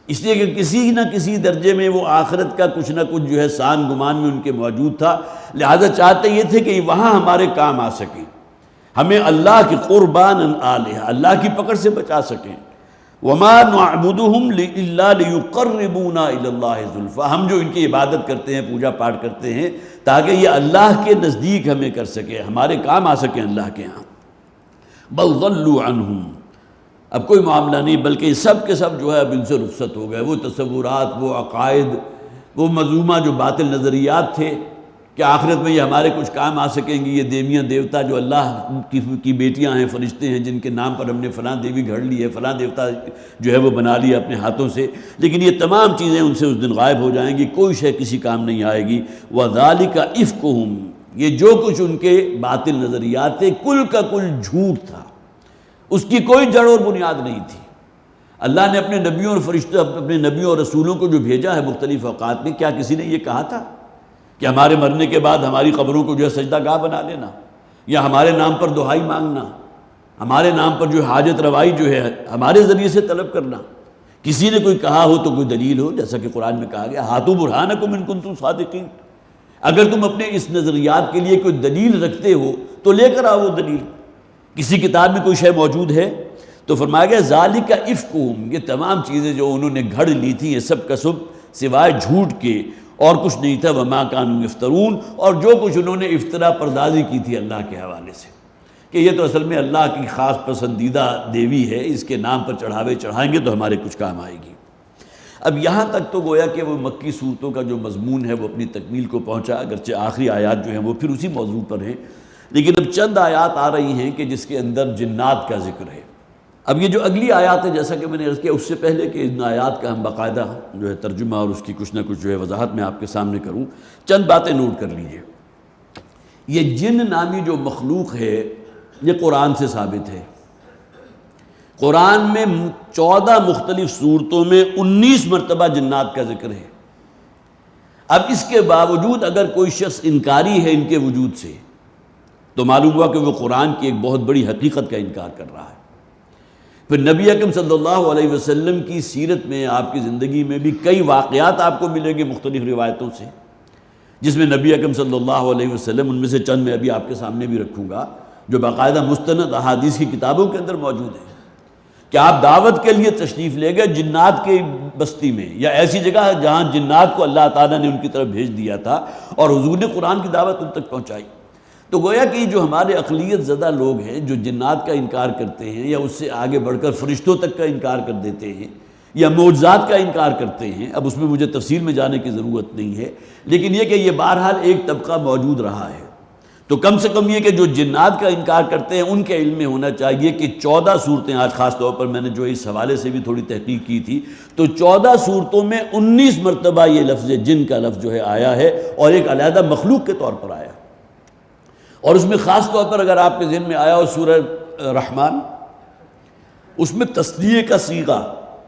اس لیے کہ کسی نہ کسی درجے میں وہ آخرت کا کچھ نہ کچھ جو ہے سان گمان میں ان کے موجود تھا, لہذا چاہتے یہ تھے کہ وہاں ہمارے کام آ سکیں, ہمیں اللہ کی قربان آلہہ, اللہ کی پکڑ سے بچا سکیں. وَمَا نَعْبُدُهُمْ إِلَّا لِيُقَرِّبُونَا إِلَى اللَّهِ زُلْفَىٰ, ہم جو ان کی عبادت کرتے ہیں, پوجا پاٹ کرتے ہیں, تاکہ یہ اللہ کے نزدیک ہمیں کر سکے, ہمارے کام آ سکیں اللہ کے ہاں. بَلْ ضَلُّوا عَنْهُمْ, اب کوئی معاملہ نہیں, بلکہ سب کے سب جو ہے اب ان سے رخصت ہو گئے. وہ تصورات, وہ عقائد, وہ مذمومہ جو باطل نظریات تھے کہ آخرت میں یہ ہمارے کچھ کام آ سکیں گی, یہ دیویاں دیوتا جو اللہ کی بیٹیاں ہیں, فرشتے ہیں, جن کے نام پر ہم نے فلاں دیوی گھڑ لی ہے, فلاں دیوتا جو ہے وہ بنا لیا اپنے ہاتھوں سے, لیکن یہ تمام چیزیں ان سے اس دن غائب ہو جائیں گی, کوئی شے کسی کام نہیں آئے گی. وَذَلِكَ إِفْكُهُمْ, یہ جو کچھ ان کے باطل نظریات تھے کل کا کل جھوٹ تھا, اس کی کوئی جڑ اور بنیاد نہیں تھی. اللہ نے اپنے نبیوں اور فرشتوں, اپنے نبیوں اور رسولوں کو جو بھیجا ہے مختلف اوقات میں, کیا کسی نے یہ کہا تھا کہ ہمارے مرنے کے بعد ہماری قبروں کو جو ہے سجدہ گاہ بنا لینا, یا ہمارے نام پر دعائی مانگنا, ہمارے نام پر جو حاجت روائی جو ہے ہمارے ذریعے سے طلب کرنا؟ کسی نے کوئی کہا ہو تو کوئی دلیل ہو, جیسا کہ قرآن میں کہا گیا ہاتھو برہانکم ان کنتم صادقین, اگر تم اپنے اس نظریات کے لیے کوئی دلیل رکھتے ہو تو لے کر آؤ وہ دلیل. کسی کتاب میں کوئی شے موجود ہے؟ تو فرمایا گیا ذالک افکہم, یہ تمام چیزیں جو انہوں نے گھڑ لی تھیں یہ سب کا سب سوائے جھوٹ کے اور کچھ نہیں تھا. وما کانوا یفترون, اور جو کچھ انہوں نے افطرا پردازی کی تھی اللہ کے حوالے سے کہ یہ تو اصل میں اللہ کی خاص پسندیدہ دیوی ہے, اس کے نام پر چڑھاوے چڑھائیں گے تو ہمارے کچھ کام آئے گی. اب یہاں تک تو گویا کہ وہ مکی صورتوں کا جو مضمون ہے وہ اپنی تکمیل کو پہنچا, اگرچہ آخری آیات جو ہیں وہ پھر اسی موضوع پر ہیں, لیکن اب چند آیات آ رہی ہیں کہ جس کے اندر جنات کا ذکر ہے. اب یہ جو اگلی آیات ہے, جیسا کہ میں نے عرض کیا اس سے پہلے کہ ان آیات کا ہم باقاعدہ جو ہے ترجمہ اور اس کی کچھ نہ کچھ جو ہے وضاحت میں آپ کے سامنے کروں, چند باتیں نوٹ کر لیجئے. یہ جن نامی جو مخلوق ہے یہ قرآن سے ثابت ہے. قرآن میں 14 مختلف صورتوں میں 19 مرتبہ جنات کا ذکر ہے. اب اس کے باوجود اگر کوئی شخص انکاری ہے ان کے وجود سے تو معلوم ہوا کہ وہ قرآن کی ایک بہت بڑی حقیقت کا انکار کر رہا ہے۔ پھر نبی اکرم صلی اللہ علیہ وسلم کی سیرت میں، آپ کی زندگی میں بھی کئی واقعات آپ کو ملیں گے مختلف روایتوں سے، جس میں نبی اکرم صلی اللہ علیہ وسلم، ان میں سے چند میں ابھی آپ کے سامنے بھی رکھوں گا، جو باقاعدہ مستند احادیث کی کتابوں کے اندر موجود ہیں، کہ آپ دعوت کے لیے تشریف لے گئے جنات کی بستی میں، یا ایسی جگہ ہے جہاں جنات کو اللہ تعالیٰ نے ان کی طرف بھیج دیا تھا اور حضور نے قرآن کی دعوت ان تک پہنچائی۔ تو گویا کہ جو ہمارے اقلیت زدہ لوگ ہیں جو جنات کا انکار کرتے ہیں، یا اس سے آگے بڑھ کر فرشتوں تک کا انکار کر دیتے ہیں، یا معجزات کا انکار کرتے ہیں، اب اس میں مجھے تفصیل میں جانے کی ضرورت نہیں ہے، لیکن یہ کہ یہ بہرحال ایک طبقہ موجود رہا ہے۔ تو کم سے کم یہ کہ جو جنات کا انکار کرتے ہیں ان کے علم میں ہونا چاہیے کہ 14 صورتیں، آج خاص طور پر میں نے جو اس حوالے سے بھی تھوڑی تحقیق کی تھی، تو 14 صورتوں میں 19 مرتبہ یہ لفظ جن کا لفظ جو ہے آیا ہے، اور ایک علیحدہ مخلوق کے طور پر آیا۔ اور اس میں خاص طور پر اگر آپ کے ذہن میں آیا ہو سورہ رحمان، اس میں تثنیہ کا صیغہ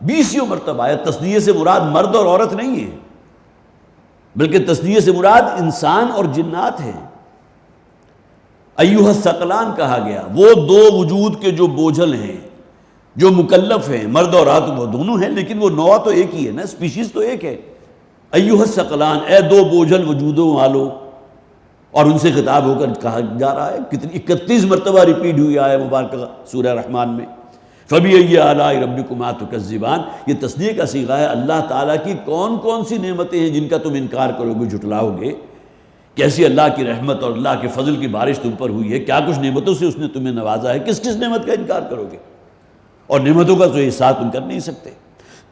20 مرتبہ آیا۔ تثنیہ سے مراد مرد اور عورت نہیں ہے، بلکہ تثنیہ سے مراد انسان اور جنات ہیں۔ ایھا الثقلان کہا گیا، وہ دو وجود کے جو بوجھل ہیں، جو مکلف ہیں، مرد اور عورت وہ دونوں ہیں، لیکن وہ نوع تو ایک ہی ہے نا، اسپیشیز تو ایک ہے۔ ایھا الثقلان، اے دو بوجھل وجودوں والو، اور ان سے خطاب ہو کر کہا جا رہا ہے، کتنی 31 مرتبہ ریپیٹ ہوئی آئے مبارکہ سورہ رحمان میں، فَبِأَيِّ آلَاءِ رَبِّكُمَا تُكَذِّبَانِ۔ یہ تثنیہ کا صیغہ ہے، اللہ تعالیٰ کی کون کون سی نعمتیں ہیں جن کا تم انکار کرو گے، جھٹلاؤ گے، کیسی اللہ کی رحمت اور اللہ کے فضل کی بارش تم پر ہوئی ہے، کیا کچھ نعمتوں سے اس نے تمہیں نوازا ہے، کس کس نعمت کا انکار کرو گے، اور نعمتوں کا تو احساس تم کر نہیں سکتے۔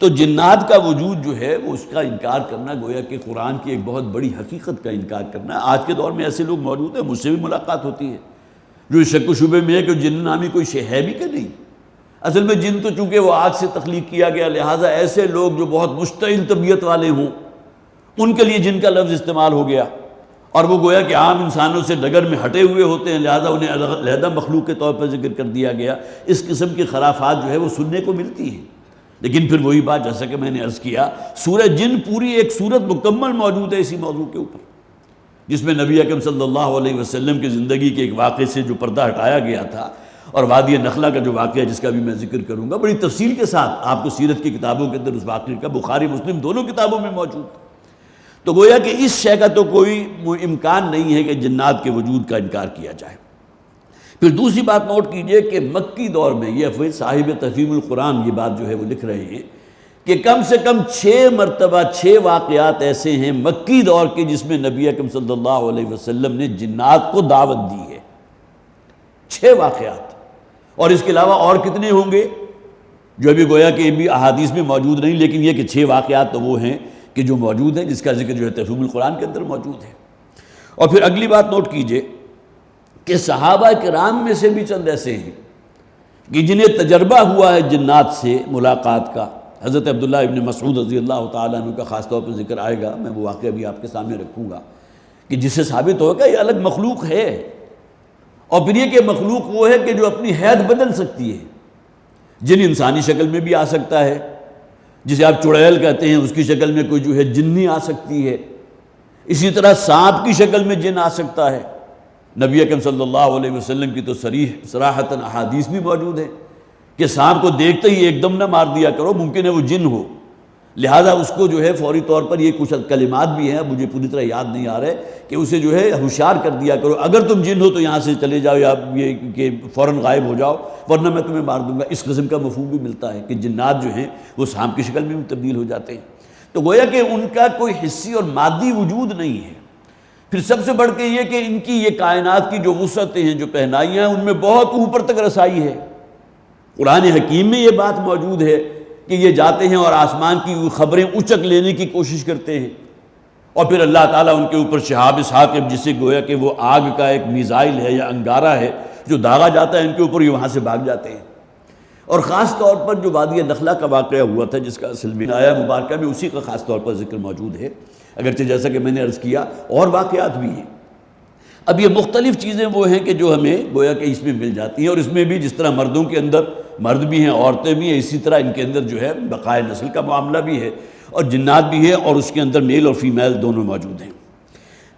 تو جنات کا وجود جو ہے وہ اس کا انکار کرنا گویا کہ قرآن کی ایک بہت بڑی حقیقت کا انکار کرنا ہے۔ آج کے دور میں ایسے لوگ موجود ہیں، مجھ سے بھی ملاقات ہوتی ہے، جو اس شک و شبے میں ہے کہ جن نامی کوئی شے ہے بھی کہ نہیں۔ اصل میں جن تو چونکہ وہ آگ سے تخلیق کیا گیا، لہٰذا ایسے لوگ جو بہت مشتعل طبیعت والے ہوں ان کے لیے جن کا لفظ استعمال ہو گیا، اور وہ گویا کہ عام انسانوں سے ڈگر میں ہٹے ہوئے ہوتے ہیں، لہٰذا انہیں علیحدہ مخلوق کے طور پر ذکر کر دیا گیا۔ اس قسم کی خرافات جو ہے وہ سننے کو ملتی ہیں، لیکن پھر وہی بات جیسا کہ میں نے عرض کیا، سورہ جن پوری ایک سورت مکمل موجود ہے اسی موضوع کے اوپر، جس میں نبی اکرم صلی اللہ علیہ وسلم کی زندگی کے ایک واقعے سے جو پردہ ہٹایا گیا تھا، اور وادی نخلہ کا جو واقعہ جس کا بھی میں ذکر کروں گا بڑی تفصیل کے ساتھ، آپ کو سیرت کی کتابوں کے اندر اس واقعے کا بخاری مسلم دونوں کتابوں میں موجود۔ تو گویا کہ اس شے کا تو کوئی امکان نہیں ہے کہ جنات کے وجود کا انکار کیا جائے۔ پھر دوسری بات نوٹ کیجئے کہ مکی دور میں، یہ صاحب تفہیم القرآن یہ بات جو ہے وہ لکھ رہے ہیں کہ کم سے کم 6 مرتبہ 6 واقعات ایسے ہیں مکی دور کے جس میں نبی اکرم صلی اللہ علیہ وسلم نے جنات کو دعوت دی ہے۔ 6 واقعات، اور اس کے علاوہ اور کتنے ہوں گے جو ابھی گویا کہ بھی احادیث میں موجود نہیں، لیکن یہ کہ 6 واقعات تو وہ ہیں کہ جو موجود ہیں، جس کا ذکر جو ہے تفہیم القرآن کے اندر موجود ہے۔ اور پھر اگلی بات نوٹ کیجئے کہ صحابہ کرام میں سے بھی چند ایسے ہیں کہ جنہیں تجربہ ہوا ہے جنات سے ملاقات کا۔ حضرت عبداللہ ابن مسعود رضی اللہ تعالیٰ عنہ کا خاص طور پر ذکر آئے گا، میں وہ واقعہ بھی آپ کے سامنے رکھوں گا، کہ جس سے ثابت ہوگا یہ الگ مخلوق ہے، اور پھر یہ کہ مخلوق وہ ہے کہ جو اپنی حید بدل سکتی ہے۔ جن انسانی شکل میں بھی آ سکتا ہے، جسے آپ چڑیل کہتے ہیں، اس کی شکل میں کوئی جو ہے جنی آ سکتی ہے، اسی طرح سانپ کی شکل میں جن آ سکتا ہے۔ نبی اکرم صلی اللہ علیہ وسلم کی تو صراحتاً احادیث بھی موجود ہے کہ سانپ کو دیکھتے ہی ایک دم نہ مار دیا کرو، ممکن ہے وہ جن ہو، لہٰذا اس کو جو ہے فوری طور پر یہ کچھ کلمات بھی ہیں، مجھے پوری طرح یاد نہیں آ رہے، کہ اسے جو ہے ہوشیار کر دیا کرو، اگر تم جن ہو تو یہاں سے چلے جاؤ، یا یہ کہ فوراً غائب ہو جاؤ ورنہ میں تمہیں مار دوں گا۔ اس قسم کا مفہوم بھی ملتا ہے کہ جنات جو ہیں وہ سانپ کی شکل میں بھی تبدیل ہو جاتے ہیں۔ تو گویا کہ ان کا کوئی حسی اور مادی وجود نہیں ہے۔ پھر سب سے بڑھ کے یہ کہ ان کی یہ کائنات کی جو وسعتیں ہیں، جو پہنائیاں ہیں، ان میں بہت اوپر تک رسائی ہے۔ قرآن حکیم میں یہ بات موجود ہے کہ یہ جاتے ہیں اور آسمان کی خبریں اچک لینے کی کوشش کرتے ہیں، اور پھر اللہ تعالیٰ ان کے اوپر شہاب ثاقب، جسے گویا کہ وہ آگ کا ایک میزائل ہے یا انگارہ ہے جو داغا جاتا ہے ان کے اوپر، یہ وہاں سے بھاگ جاتے ہیں۔ اور خاص طور پر جو وادی نخلہ کا واقعہ ہوا تھا، جس کا اصل میں آیا مبارکہ میں اسی کا خاص طور پر ذکر موجود ہے، اگرچہ جیسا کہ میں نے عرض کیا اور واقعات بھی ہیں۔ اب یہ مختلف چیزیں وہ ہیں کہ جو ہمیں گویا کہ اس میں مل جاتی ہیں، اور اس میں بھی جس طرح مردوں کے اندر مرد بھی ہیں عورتیں بھی ہیں، اسی طرح ان کے اندر جو ہے بقائے نسل کا معاملہ بھی ہے، اور جنات بھی ہیں اور اس کے اندر میل اور فیمیل دونوں موجود ہیں۔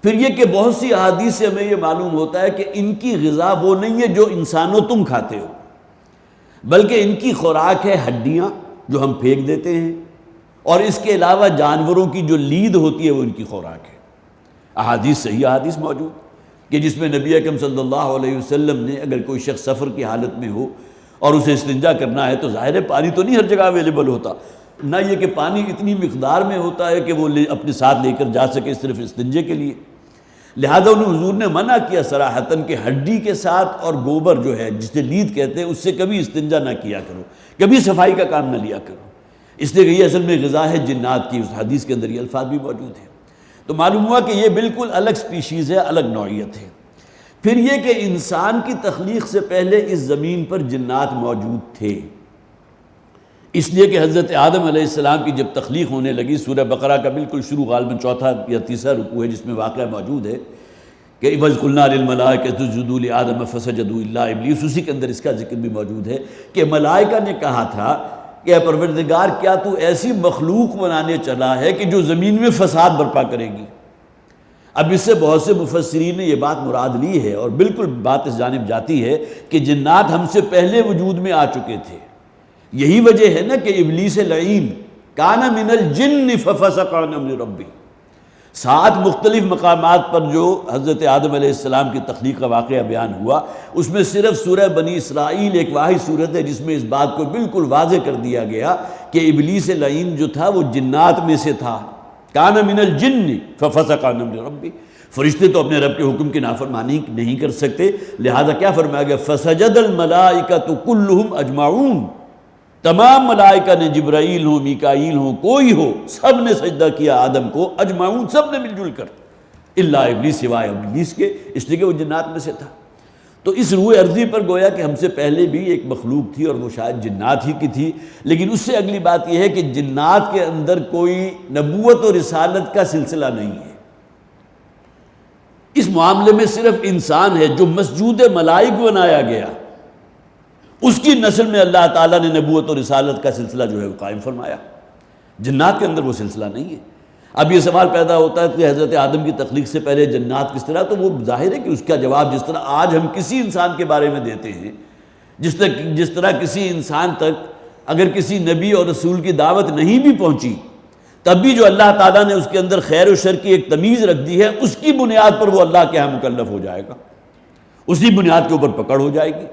پھر یہ کہ بہت سی احادیث سے ہمیں یہ معلوم ہوتا ہے کہ ان کی غذا وہ نہیں ہے جو انسانوں تم کھاتے ہو، بلکہ ان کی خوراک ہے ہڈیاں جو ہم پھینک دیتے ہیں، اور اس کے علاوہ جانوروں کی جو لید ہوتی ہے وہ ان کی خوراک ہے۔ احادیث صحیح احادیث موجود کہ جس میں نبی اکرم صلی اللہ علیہ وسلم نے اگر کوئی شخص سفر کی حالت میں ہو اور اسے استنجا کرنا ہے تو ظاہر ہے پانی تو نہیں ہر جگہ اویلیبل ہوتا، نہ یہ کہ پانی اتنی مقدار میں ہوتا ہے کہ وہ اپنے ساتھ لے کر جا سکے صرف استنجے کے لیے، لہذا انہیں حضور نے منع کیا صراحتاً کہ ہڈی کے ساتھ اور گوبر جو ہے جسے لید کہتے ہیں اس سے کبھی استنجا نہ کیا کرو، کبھی صفائی کا کام نہ لیا کرو، اس لیے کہ یہ اصل میں غذا ہے جنات کی۔ اس حدیث کے اندر یہ الفاظ بھی موجود ہیں، تو معلوم ہوا کہ یہ بالکل الگ سپیشیز ہے، الگ نوعیت ہے۔ پھر یہ کہ انسان کی تخلیق سے پہلے اس زمین پر جنات موجود تھے، اس لیے کہ حضرت آدم علیہ السلام کی جب تخلیق ہونے لگی، سورہ بقرہ کا بالکل شروع غالباً چوتھا یا تیسرا رکوع ہے جس میں واقعہ موجود ہے کہ اِذْ قُلْنَا لِلْمَلَائِكَةِ اسْجُدُوا لِآدَمَ فَسَجَدُوا إِلَّا إِبْلِيسَ، اسی کے اندر اس کا ذکر بھی موجود ہے کہ ملائکہ نے کہا تھا کہ اے پروردگار کیا تو ایسی مخلوق بنانے چلا ہے کہ جو زمین میں فساد برپا کرے گی؟ اب اس سے بہت سے مفسرین نے یہ بات مراد لی ہے، اور بالکل بات اس جانب جاتی ہے کہ جنات ہم سے پہلے وجود میں آ چکے تھے۔ یہی وجہ ہے نا کہ ابلیس لعین کان من الجن ففسق عن امر ربی، 7 مختلف مقامات پر جو حضرت آدم علیہ السلام کی تخلیق کا واقعہ بیان ہوا، اس میں صرف سورہ بنی اسرائیل ایک واحد صورت ہے جس میں اس بات کو بالکل واضح کر دیا گیا کہ ابلیس لعین جو تھا وہ جنات میں سے تھا، کان من الجن ففسق عن امر ربی۔ فرشتے تو اپنے رب کے حکم کی نافرمانی نہیں کر سکتے، لہذا کیا فرمایا گیا؟ فسجد الملائکۃ کلہم اجمعون، تمام ملائکہ نے، جبرائیل ہو، میکائیل ہو، کوئی ہو، سب نے سجدہ کیا آدم کو، اجمعون سب نے مل جل کر، الا ابلیس، سوائے ابلیس کے، اس لیے کہ وہ جنات میں سے تھا۔ تو اس روح ارضی پر گویا کہ ہم سے پہلے بھی ایک مخلوق تھی اور وہ شاید جنات ہی کی تھی، لیکن اس سے اگلی بات یہ ہے کہ جنات کے اندر کوئی نبوت اور رسالت کا سلسلہ نہیں ہے۔ اس معاملے میں صرف انسان ہے جو مسجود ملائک بنایا گیا، اس کی نسل میں اللہ تعالیٰ نے نبوت اور رسالت کا سلسلہ جو ہے وہ قائم فرمایا، جنات کے اندر وہ سلسلہ نہیں ہے۔ اب یہ سوال پیدا ہوتا ہے کہ حضرت آدم کی تخلیق سے پہلے جنات کس طرح، تو وہ ظاہر ہے کہ اس کا جواب جس طرح آج ہم کسی انسان کے بارے میں دیتے ہیں، جس طرح کسی انسان تک اگر کسی نبی اور رسول کی دعوت نہیں بھی پہنچی تب بھی جو اللہ تعالیٰ نے اس کے اندر خیر و شر کی ایک تمیز رکھ دی ہے، اس کی بنیاد پر وہ اللہ کے ہاں مکلف ہو جائے گا، اسی بنیاد کے اوپر پکڑ ہو جائے گی۔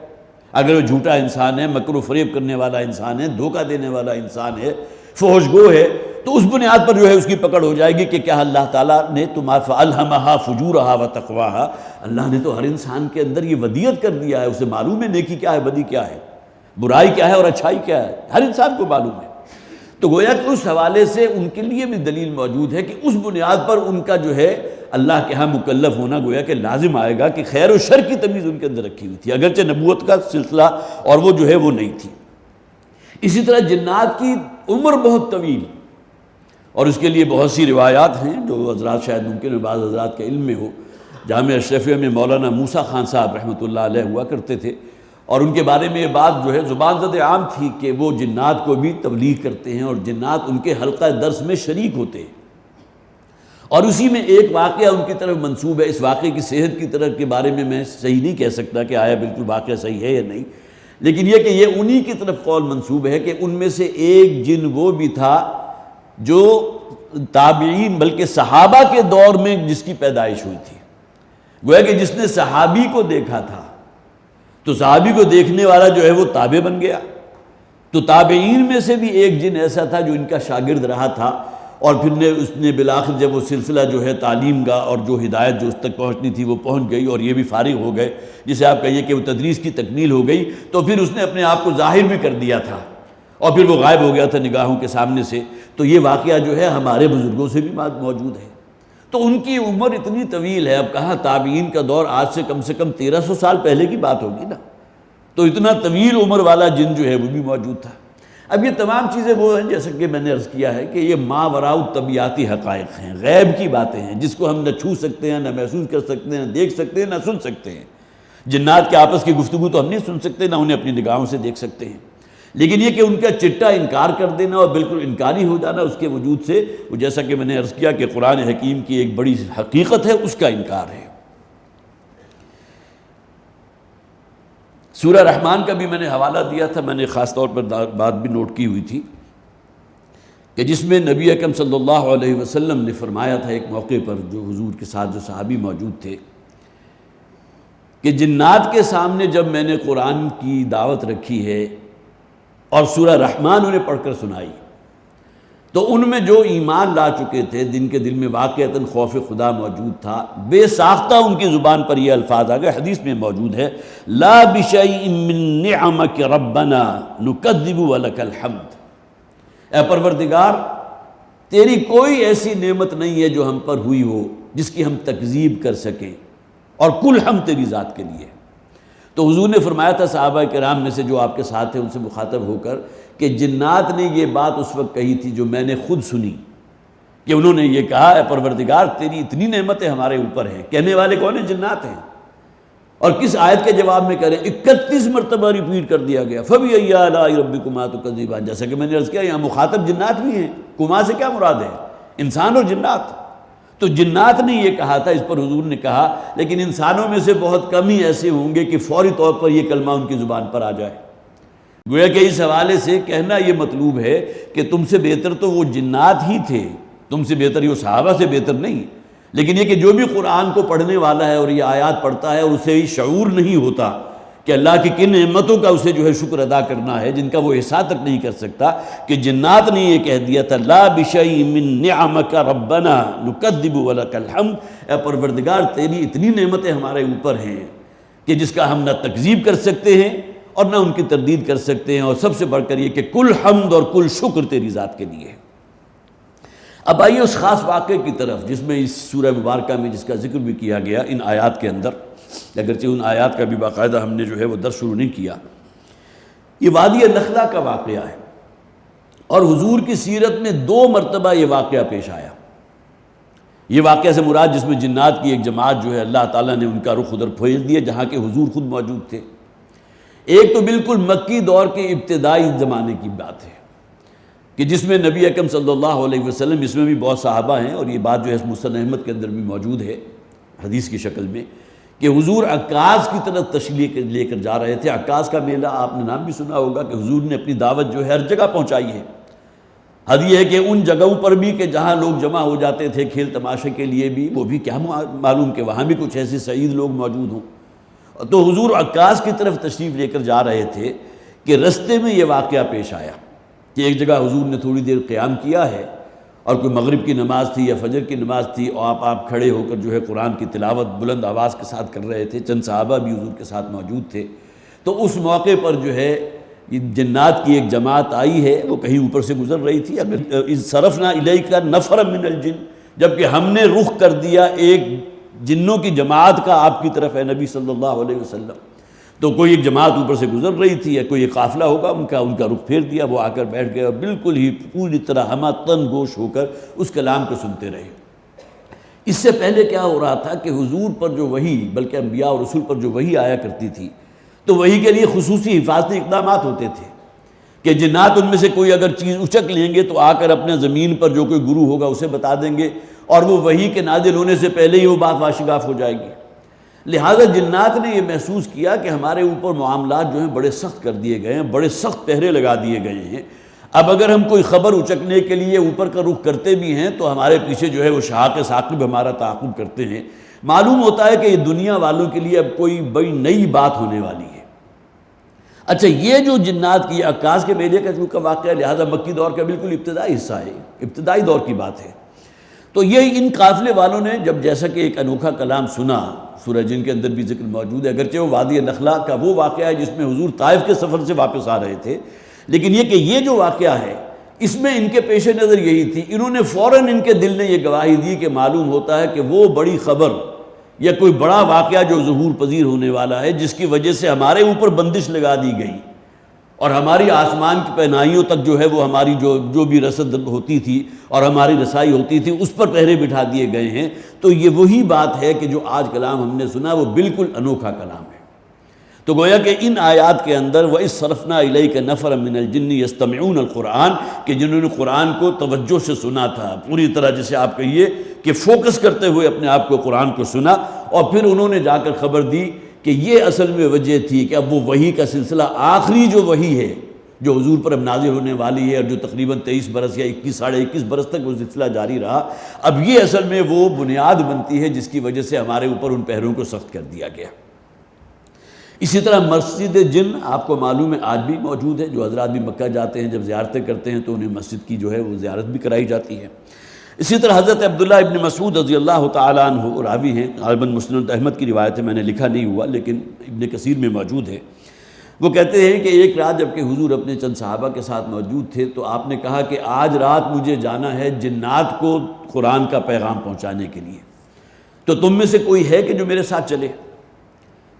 اگر وہ جھوٹا انسان ہے، مکر و فریب کرنے والا انسان ہے، دھوکہ دینے والا انسان ہے، فحش گو ہے، تو اس بنیاد پر جو ہے اس کی پکڑ ہو جائے گی کہ کیا اللہ تعالیٰ نے فَأَلْهَمَهَا فُجُورَهَا وَتَقْوَاهَا، اللہ نے تو ہر انسان کے اندر یہ ودیت کر دیا ہے، اسے معلوم ہے نیکی کیا ہے، بدی کیا ہے، برائی کیا ہے اور اچھائی کیا ہے، ہر انسان کو معلوم ہے۔ تو گویا کہ اس حوالے سے ان کے لیے بھی دلیل موجود ہے کہ اس بنیاد پر ان کا جو ہے اللہ کے ہاں مکلف ہونا گویا کہ لازم آئے گا کہ خیر و شر کی تمیز ان کے اندر رکھی ہوئی تھی، اگرچہ نبوت کا سلسلہ اور وہ جو ہے وہ نہیں تھی۔ اسی طرح جنات کی عمر بہت طویل، اور اس کے لیے بہت سی روایات ہیں جو حضرات شاید ممکن ہے بعض حضرات کے علم میں ہو۔ جامعہ اشرفیہ میں مولانا موسیٰ خان صاحب رحمۃ اللہ علیہ ہوا کرتے تھے، اور ان کے بارے میں یہ بات جو ہے زبان زد عام تھی کہ وہ جنات کو بھی تبلیغ کرتے ہیں اور جنات ان کے حلقہ درس میں شریک ہوتے ہیں، اور اسی میں ایک واقعہ ان کی طرف منسوب ہے۔ اس واقعے کی صحت کی طرف کے بارے میں صحیح نہیں کہہ سکتا کہ آیا بالکل واقعہ صحیح ہے یا نہیں، لیکن یہ کہ یہ انہی کی طرف قول منسوب ہے کہ ان میں سے ایک جن وہ بھی تھا جو تابعین بلکہ صحابہ کے دور میں جس کی پیدائش ہوئی تھی، گویا کہ جس نے صحابی کو دیکھا تھا تو صحابی کو دیکھنے والا جو ہے وہ تابع بن گیا۔ تو تابعین میں سے بھی ایک جن ایسا تھا جو ان کا شاگرد رہا تھا، اور پھر اس نے بالآخر جب وہ سلسلہ جو ہے تعلیم کا اور جو ہدایت جو اس تک پہنچنی تھی وہ پہنچ گئی اور یہ بھی فارغ ہو گئے، جسے آپ کہیے کہ وہ تدریس کی تکمیل ہو گئی، تو پھر اس نے اپنے آپ کو ظاہر بھی کر دیا تھا اور پھر وہ غائب ہو گیا تھا نگاہوں کے سامنے سے۔ تو یہ واقعہ جو ہے ہمارے بزرگوں سے بھی موجود ہے۔ تو ان کی عمر اتنی طویل ہے، اب کہاں تابعین کا دور آج سے کم 1300 سال پہلے کی بات ہوگی نا، تو اتنا طویل عمر والا جن جو ہے وہ بھی موجود تھا۔ اب یہ تمام چیزیں وہ ہیں جیسا کہ میں نے عرض کیا ہے کہ یہ ما وراء الطبیعاتی حقائق ہیں، غیب کی باتیں ہیں جس کو ہم نہ چھو سکتے ہیں، نہ محسوس کر سکتے ہیں، نہ دیکھ سکتے ہیں، نہ سن سکتے ہیں۔ جنات کے آپس کی گفتگو تو ہم نہیں سن سکتے، نہ انہیں اپنی نگاہوں سے دیکھ سکتے ہیں۔ لیکن یہ کہ ان کا چٹا انکار کر دینا اور بالکل انکاری ہو جانا اس کے وجود سے، وہ جیسا کہ میں نے عرض کیا کہ قرآن حکیم کی ایک بڑی حقیقت ہے، اس کا انکار ہے۔ سورہ رحمان کا بھی میں نے حوالہ دیا تھا، میں نے خاص طور پر بات بھی نوٹ کی ہوئی تھی کہ جس میں نبی اکرم صلی اللہ علیہ وسلم نے فرمایا تھا ایک موقع پر، جو حضور کے ساتھ جو صحابی موجود تھے، کہ جنات کے سامنے جب میں نے قرآن کی دعوت رکھی ہے اور سورہ رحمان انہیں پڑھ کر سنائی، تو ان میں جو ایمان لا چکے تھے، جن کے دل میں واقعتاً خوف خدا موجود تھا، بے ساختہ ان کی زبان پر یہ الفاظ آ گئے، حدیث میں موجود ہے، لا بشیء من نعمک ربنا نکذب ولک الحمد، اے پروردگار تیری کوئی ایسی نعمت نہیں ہے جو ہم پر ہوئی ہو جس کی ہم تکذیب کر سکیں، اور کل حمد تیری ذات کے لیے۔ تو حضور نے فرمایا تھا صحابہ کرام میں سے جو آپ کے ساتھ ہیں ان سے مخاطب ہو کر کہ جنات نے یہ بات اس وقت کہی تھی جو میں نے خود سنی، کہ انہوں نے یہ کہا، اے پروردگار تیری اتنی نعمتیں ہمارے اوپر ہیں۔ کہنے والے کون ہیں؟ جنات ہیں۔ اور کس آیت کے جواب میں کریں؟ 31 مرتبہ ریپیٹ کر دیا گیا، فَبِأَيِّ آلَاءِ رَبِّكُمَا تُكَذِّبَانِ، جیسا کہ میں نے عرض کیا یہاں مخاطب جنات بھی ہیں، کما سے کیا مراد ہے؟ انسان اور جنات۔ تو جنات نے یہ کہا تھا، اس پر حضور نے کہا لیکن انسانوں میں سے بہت کم ہی ایسے ہوں گے کہ فوری طور پر یہ کلمہ ان کی زبان پر آ جائے۔ گویا کہ اس حوالے سے کہنا یہ مطلوب ہے کہ تم سے بہتر تو وہ جنات ہی تھے، تم سے بہتر یہ صحابہ سے بہتر نہیں، لیکن یہ کہ جو بھی قرآن کو پڑھنے والا ہے اور یہ آیات پڑھتا ہے اور اسے شعور نہیں ہوتا کہ اللہ کی کن نعمتوں کا اسے جو ہے شکر ادا کرنا ہے جن کا وہ احساس تک نہیں کر سکتا، کہ جنات نے یہ کہہ دیا تھا لا بشیء من نعمک ربنا نکذب ولک الحمد، اے پروردگار تیری اتنی نعمتیں ہمارے اوپر ہیں کہ جس کا ہم نہ تکذیب کر سکتے ہیں اور نہ ان کی تردید کر سکتے ہیں، اور سب سے بڑھ کر یہ کہ کل حمد اور کل شکر تیری ذات کے لیے ہے۔ اب آئیے اس خاص واقعے کی طرف جس میں اس سورہ مبارکہ میں جس کا ذکر بھی کیا گیا ان آیات کے اندر، اگرچہ ان آیات کا بھی باقاعدہ ہم نے جو ہے وہ درس شروع نہیں کیا۔ یہ وادی نخلہ کا واقعہ ہے، اور حضور کی سیرت میں 2 مرتبہ یہ واقعہ پیش آیا۔ یہ واقعہ سے مراد جس میں جنات کی ایک جماعت جو ہے اللہ تعالیٰ نے ان کا رخ ادھر پھیر دیا جہاں کے حضور خود موجود تھے۔ ایک تو بالکل مکی دور کے ابتدائی زمانے کی بات ہے کہ جس میں نبی اکرم صلی اللہ علیہ وسلم، اس میں بھی بہت صحابہ ہیں اور یہ بات جو ہے مسند احمد کے اندر بھی موجود ہے حدیث کی شکل میں، کہ حضور عکاظ کی طرف تشریح لے کر جا رہے تھے۔ عکاظ کا میلہ آپ نے نام بھی سنا ہوگا کہ حضور نے اپنی دعوت جو ہے ہر جگہ پہنچائی ہے۔ حد یہ ہے کہ ان جگہوں پر بھی کہ جہاں لوگ جمع ہو جاتے تھے کھیل تماشے کے لیے بھی، وہ بھی کیا معلوم کہ وہاں بھی کچھ ایسے سعید لوگ موجود ہوں۔ تو حضور عکاظ کی طرف تشریف لے کر جا رہے تھے کہ رستے میں یہ واقعہ پیش آیا کہ ایک جگہ حضور نے تھوڑی دیر قیام کیا ہے اور کوئی مغرب کی نماز تھی یا فجر کی نماز تھی، اور آپ کھڑے ہو کر جو ہے قرآن کی تلاوت بلند آواز کے ساتھ کر رہے تھے، چند صحابہ بھی حضور کے ساتھ موجود تھے۔ تو اس موقع پر جو ہے یہ جنات کی ایک جماعت آئی ہے، وہ کہیں اوپر سے گزر رہی تھی، اگر اذ صرفنا الیک نفرا من الجن، جبکہ ہم نے رخ کر دیا ایک جنوں کی جماعت کا آپ کی طرف ہے نبی صلی اللہ علیہ وسلم۔ تو کوئی ایک جماعت اوپر سے گزر رہی تھی یا کوئی ایک قافلہ ہوگا ان کا رخ پھیر دیا، وہ آ کر بیٹھ گئے اور بالکل ہی پوری طرح ہمہ تن گوش ہو کر اس کلام کو سنتے رہے۔ اس سے پہلے کیا ہو رہا تھا کہ حضور پر جو وحی، بلکہ انبیاء اور رسول پر جو وحی آیا کرتی تھی، تو وحی کے لیے خصوصی حفاظتی اقدامات ہوتے تھے کہ جنات ان میں سے کوئی اگر چیز اچک لیں گے تو آ کر اپنے زمین پر جو کوئی گرو ہوگا اسے بتا دیں گے، اور وہ وحی کے نازل ہونے سے پہلے ہی وہ بات واشگاف ہو جائے گی۔ لہٰذا جنات نے یہ محسوس کیا کہ ہمارے اوپر معاملات جو ہیں بڑے سخت کر دیے گئے ہیں، بڑے سخت پہرے لگا دیے گئے ہیں۔ اب اگر ہم کوئی خبر اچکنے کے لیے اوپر کا رخ کرتے بھی ہیں تو ہمارے پیچھے جو ہے وہ شہاق ثاقب ہمارا تعاقب کرتے ہیں۔ معلوم ہوتا ہے کہ یہ دنیا والوں کے لیے اب کوئی بڑی نئی بات ہونے والی ہے۔ اچھا، یہ جو جنات کی عکاظ کے میلے کا جو واقعہ لہٰذا مکی دور کا بالکل ابتدائی حصہ ہے، ابتدائی دور کی بات ہے۔ تو یہ ان قافلے والوں نے جب جیسا کہ ایک انوکھا کلام سنا، سورہ جن کے اندر بھی ذکر موجود ہے، اگرچہ وہ وادی نخلہ کا وہ واقعہ ہے جس میں حضور طائف کے سفر سے واپس آ رہے تھے، لیکن یہ کہ یہ جو واقعہ ہے اس میں ان کے پیش نظر یہی تھی، انہوں نے فوراً ان کے دل نے یہ گواہی دی کہ معلوم ہوتا ہے کہ وہ بڑی خبر یا کوئی بڑا واقعہ جو ظہور پذیر ہونے والا ہے، جس کی وجہ سے ہمارے اوپر بندش لگا دی گئی اور ہماری آسمان کی پہنائیوں تک جو ہے وہ ہماری جو بھی رسد ہوتی تھی اور ہماری رسائی ہوتی تھی اس پر پہرے بٹھا دیے گئے ہیں۔ تو یہ وہی بات ہے کہ جو آج کلام ہم نے سنا وہ بالکل انوکھا کلام ہے۔ تو گویا کہ ان آیات کے اندر وَإِذْ صَرَفْنَا إِلَيْكَ نَفَرًا مِّنَ الْجِنِّ يَسْتَمِعُونَ الْقُرْآنَ کہ جنہوں نے قرآن کو توجہ سے سنا تھا، پوری طرح جسے آپ کہیے کہ فوکس کرتے ہوئے اپنے آپ کو قرآن کو سنا، اور پھر انہوں نے جا کر خبر دی کہ یہ اصل میں وجہ تھی کہ اب وہ وحی کا سلسلہ، آخری جو وحی ہے جو حضور پر اب نازل ہونے والی ہے، اور جو تقریباً 23 برس یا 21 برس تک وہ سلسلہ جاری رہا، اب یہ اصل میں وہ بنیاد بنتی ہے جس کی وجہ سے ہمارے اوپر ان پہروں کو سخت کر دیا گیا۔ اسی طرح مسجد جن آپ کو معلوم ہے آج بھی موجود ہے، جو حضرات بھی مکہ جاتے ہیں جب زیارتیں کرتے ہیں تو انہیں مسجد کی جو ہے وہ زیارت بھی کرائی جاتی ہے۔ اسی طرح حضرت عبداللہ ابن مسعود رضی اللہ تعالیٰ عنہ راوی ہیں، غالباً مسند احمد کی روایت ہے، میں نے لکھا نہیں ہوا لیکن ابن کثیر میں موجود ہے۔ وہ کہتے ہیں کہ ایک رات جب کہ حضور اپنے چند صحابہ کے ساتھ موجود تھے تو آپ نے کہا کہ آج رات مجھے جانا ہے جنات کو قرآن کا پیغام پہنچانے کے لیے، تو تم میں سے کوئی ہے کہ جو میرے ساتھ چلے؟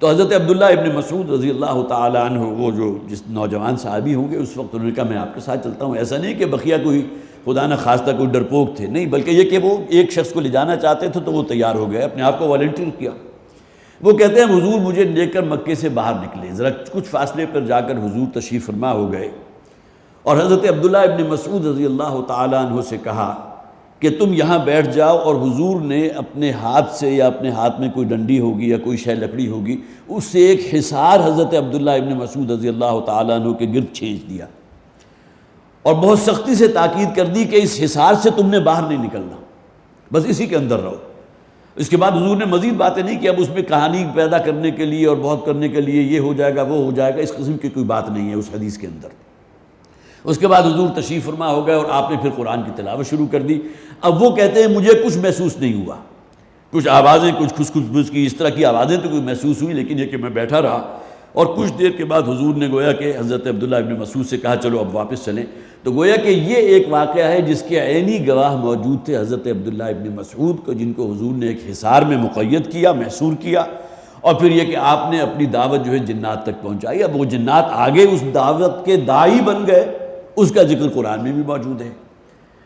تو حضرت عبداللہ ابن مسعود رضی اللہ تعالیٰ عنہ وہ جو جس نوجوان صحابی ہوں گے اس وقت انہوں نے کہا میں آپ کے ساتھ چلتا ہوں۔ ایسا نہیں کہ بقیہ کوئی خدا نہ خواستہ کوئی ڈرپوک تھے، نہیں، بلکہ یہ کہ وہ ایک شخص کو لے جانا چاہتے تھے تو وہ تیار ہو گئے، اپنے آپ کو والنٹیئر کیا۔ وہ کہتے ہیں حضور مجھے لے کر مکے سے باہر نکلے، ذرا کچھ فاصلے پر جا کر حضور تشریف فرما ہو گئے، اور حضرت عبداللہ ابن مسعود رضی اللہ تعالیٰ عنہ سے کہا کہ تم یہاں بیٹھ جاؤ، اور حضور نے اپنے ہاتھ سے یا اپنے ہاتھ میں کوئی ڈنڈی ہوگی یا کوئی شے لکڑی ہوگی، اس سے ایک حصار حضرت عبداللہ ابن مسعود رضی اللہ تعالیٰ عنہ کے گرد کھینچ دیا، اور بہت سختی سے تاکید کر دی کہ اس حصار سے تم نے باہر نہیں نکلنا، بس اسی کے اندر رہو۔ اس کے بعد حضور نے مزید باتیں نہیں کہ اب اس میں کہانی پیدا کرنے کے لیے اور بہت کرنے کے لیے یہ ہو جائے گا وہ ہو جائے گا، اس قسم کی کوئی بات نہیں ہے اس حدیث کے اندر۔ اس کے بعد حضور تشریف فرما ہو گئے اور آپ نے پھر قرآن کی تلاوت شروع کر دی۔ اب وہ کہتے ہیں مجھے کچھ محسوس نہیں ہوا، کچھ آوازیں، کچھ کھس کی اس طرح کی آوازیں تو کوئی محسوس ہوئی، لیکن یہ کہ میں بیٹھا رہا، اور کچھ دیر کے بعد حضور نے گویا کہ حضرت عبداللہ ابن مسعود سے کہا چلو اب واپس چلیں۔ تو گویا کہ یہ ایک واقعہ ہے جس کے عینی گواہ موجود تھے حضرت عبداللہ ابن مسعود کو، جن کو حضور نے ایک حصار میں مقید کیا، محصور کیا، اور پھر یہ کہ آپ نے اپنی دعوت جو ہے جنات تک پہنچائی۔ اب وہ جنات آگے اس دعوت کے داعی بن گئے، اس کا ذکر قرآن میں بھی موجود ہے،